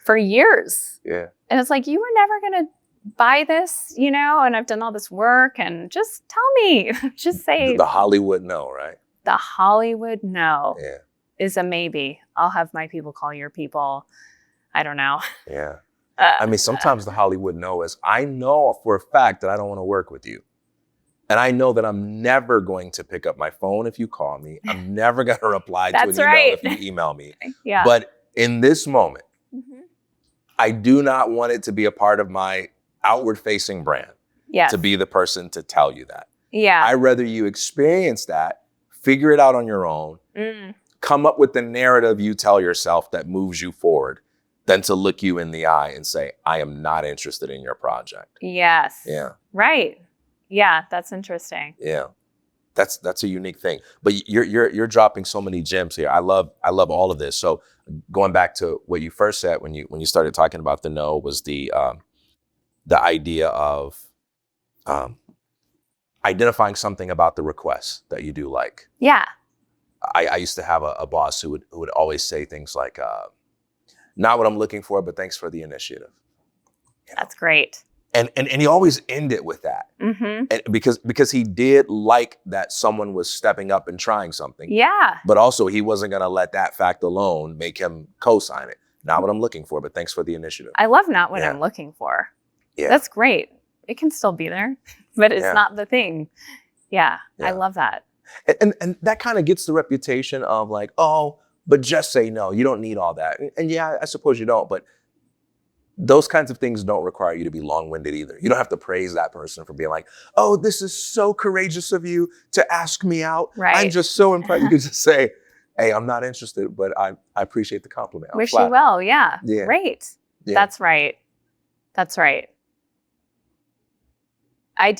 for years. Yeah. And it's like, you were never going to buy this, and I've done all this work and just tell me, just say. The Hollywood no, right? The Hollywood no Yeah. is a maybe. I'll have my people call your people. I don't know. Yeah. I mean, sometimes the Hollywood no is, I know for a fact that I don't want to work with you. And I know that I'm never going to pick up my phone if you call me. I'm never going to reply to an email if you email me. Yeah. But in this moment, I do not want it to be a part of my outward facing brand to be the person to tell you that. Yeah. I'd rather you experience that, figure it out on your own, come up with the narrative you tell yourself that moves you forward, than to look you in the eye and say, I am not interested in your project. Yes. Yeah. Right. Yeah, that's interesting. Yeah. That's a unique thing. But you're dropping so many gems here. I love all of this. So going back to what you first said when you started talking about the no was the idea of identifying something about the request that you do like. Yeah. I used to have a boss who would always say things like, not what I'm looking for, but thanks for the initiative. That's great. And he always ended with that. And because he did like that someone was stepping up and trying something. Yeah. But also he wasn't going to let that fact alone make him co-sign it. Not what I'm looking for, but thanks for the initiative. I love not what I'm looking for. Yeah. That's great. It can still be there, but it's not the thing. Yeah. I love that. And that kind of gets the reputation of like, oh, but just say no. You don't need all that. And yeah, I suppose you don't, but those kinds of things don't require you to be long-winded either. You don't have to praise that person for being like, oh, this is so courageous of you to ask me out. Right. I'm just so impressed. You could just say, hey, I'm not interested, but I appreciate the compliment. Wish you well. Yeah. Yeah. Great. Yeah. That's right. That's right. I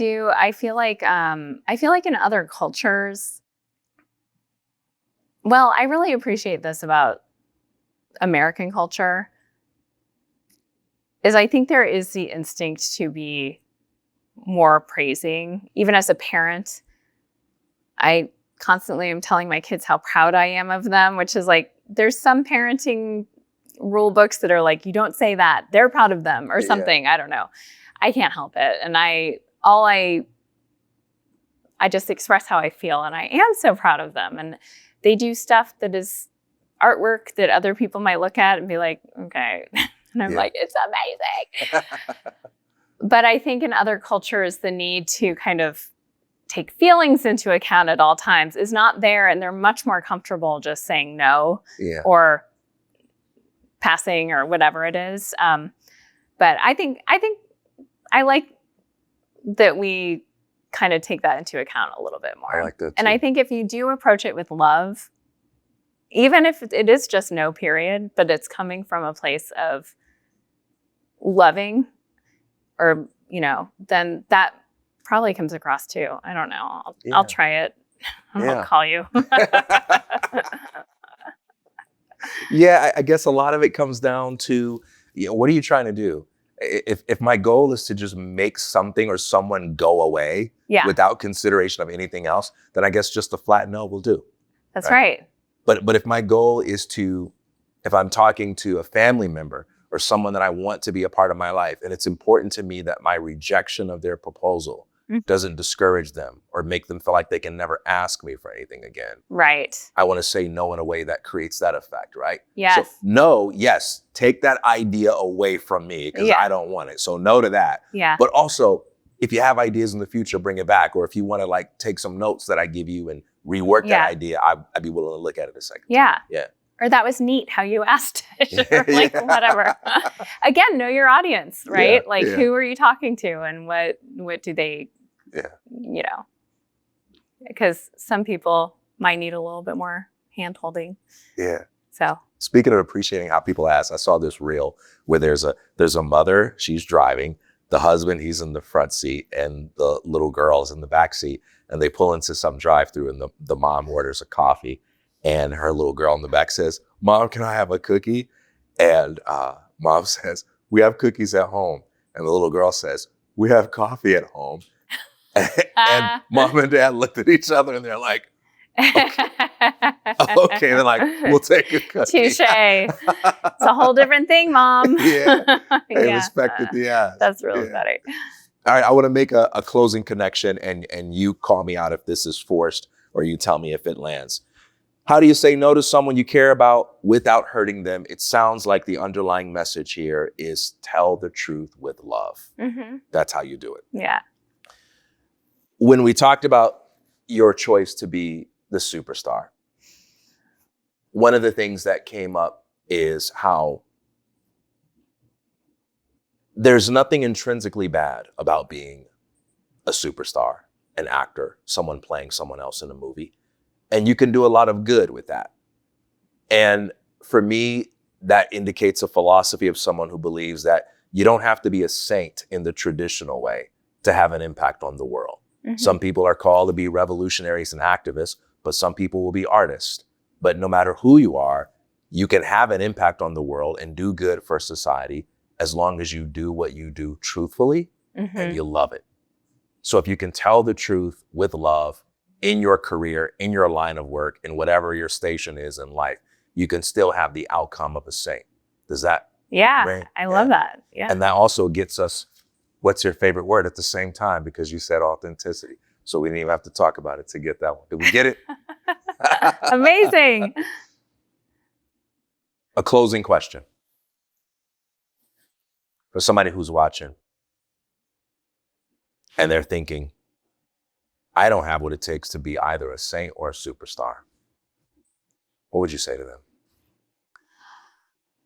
feel like in other cultures, well, I really appreciate this about American culture, is I think there is the instinct to be more praising. Even as a parent, I constantly am telling my kids how proud I am of them, which is like, there's some parenting rule books that are like, you don't say that, they're proud of them or something. I don't know. I can't help it. And I just express how I feel, and I am so proud of them. And they do stuff that is artwork that other people might look at and be like, okay. And I'm like, it's amazing. But I think in other cultures, the need to kind of take feelings into account at all times is not there. And they're much more comfortable just saying no or passing or whatever it is. But I think I like that we kind of take that into account a little bit more. I like that too. And I think if you do approach it with love, even if it is just no period, but it's coming from a place of loving or, then that probably comes across too. I don't know. I'll try it. I'll call you. Yeah, I guess a lot of it comes down to, what are you trying to do? If my goal is to just make something or someone go away without consideration of anything else, then I guess just a flat no will do. That's right. But if my goal is if I'm talking to a family member or someone that I want to be a part of my life, and it's important to me that my rejection of their proposal doesn't discourage them or make them feel like they can never ask me for anything again. Right. I want to say no in a way that creates that effect, right? Yes. So no, yes, take that idea away from me because I don't want it. So no to that. Yeah. But also, if you have ideas in the future, bring it back. Or if you want to like take some notes that I give you and rework that idea, I'd be willing to look at it a second. Yeah. Yeah. Or that was neat how you asked it, or like whatever. Again, know your audience, right? Who are you talking to and what do they, you know, because some people might need a little bit more hand-holding. Yeah. So speaking of appreciating how people ask, I saw this reel where there's a mother, she's driving, the husband, he's in the front seat, and the little girl's in the back seat, and they pull into some drive-through, and the mom orders a coffee. And her little girl in the back says, "Mom, can I have a cookie?" And mom says, "We have cookies at home." And the little girl says, "We have coffee at home." And mom and dad looked at each other and they're like, okay. They're like, "We'll take a cookie." Touche. It's a whole different thing, Mom. Yeah. They respected the ask. That's really funny. All right, I want to make a closing connection and you call me out if this is forced or you tell me if it lands. How do you say no to someone you care about without hurting them? It sounds like the underlying message here is tell the truth with love. Mm-hmm. That's how you do it. Yeah. When we talked about your choice to be the superstar, one of the things that came up is how there's nothing intrinsically bad about being a superstar, an actor, someone playing someone else in a movie. And you can do a lot of good with that. And for me, that indicates a philosophy of someone who believes that you don't have to be a saint in the traditional way to have an impact on the world. Mm-hmm. Some people are called to be revolutionaries and activists, but some people will be artists. But no matter who you are, you can have an impact on the world and do good for society as long as you do what you do truthfully and you love it. So if you can tell the truth with love, in your career, in your line of work, in whatever your station is in life, you can still have the outcome of a saint. Does that? Yeah, I love that. Yeah. And that also gets us, what's your favorite word at the same time? Because you said authenticity. So we didn't even have to talk about it to get that one. Did we get it? Amazing. A closing question for somebody who's watching and they're thinking, I don't have what it takes to be either a saint or a superstar. What would you say to them?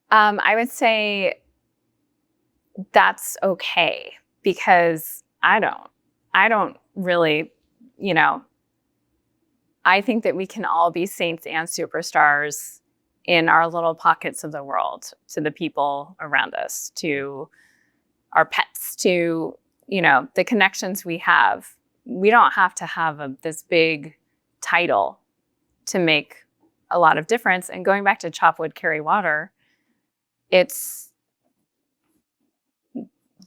I would say that's okay because I don't really, I think that we can all be saints and superstars in our little pockets of the world, to the people around us, to our pets, to, the connections we have. We don't have to have this big title to make a lot of difference. And going back to chop wood, carry water, it's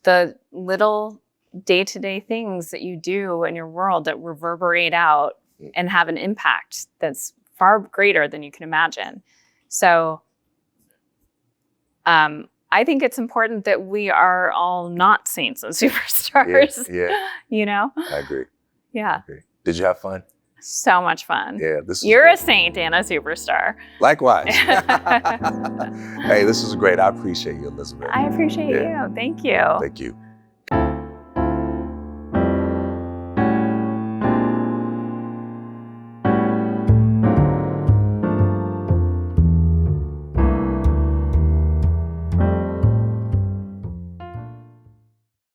the little day-to-day things that you do in your world that reverberate out and have an impact that's far greater than you can imagine. So I think it's important that we are all not saints and superstars. Yeah. I agree. Yeah. I agree. Did you have fun? So much fun. Yeah. You're a saint and a superstar. Likewise. Hey, this is great. I appreciate you, Elizabeth. I appreciate you. Thank you. Thank you.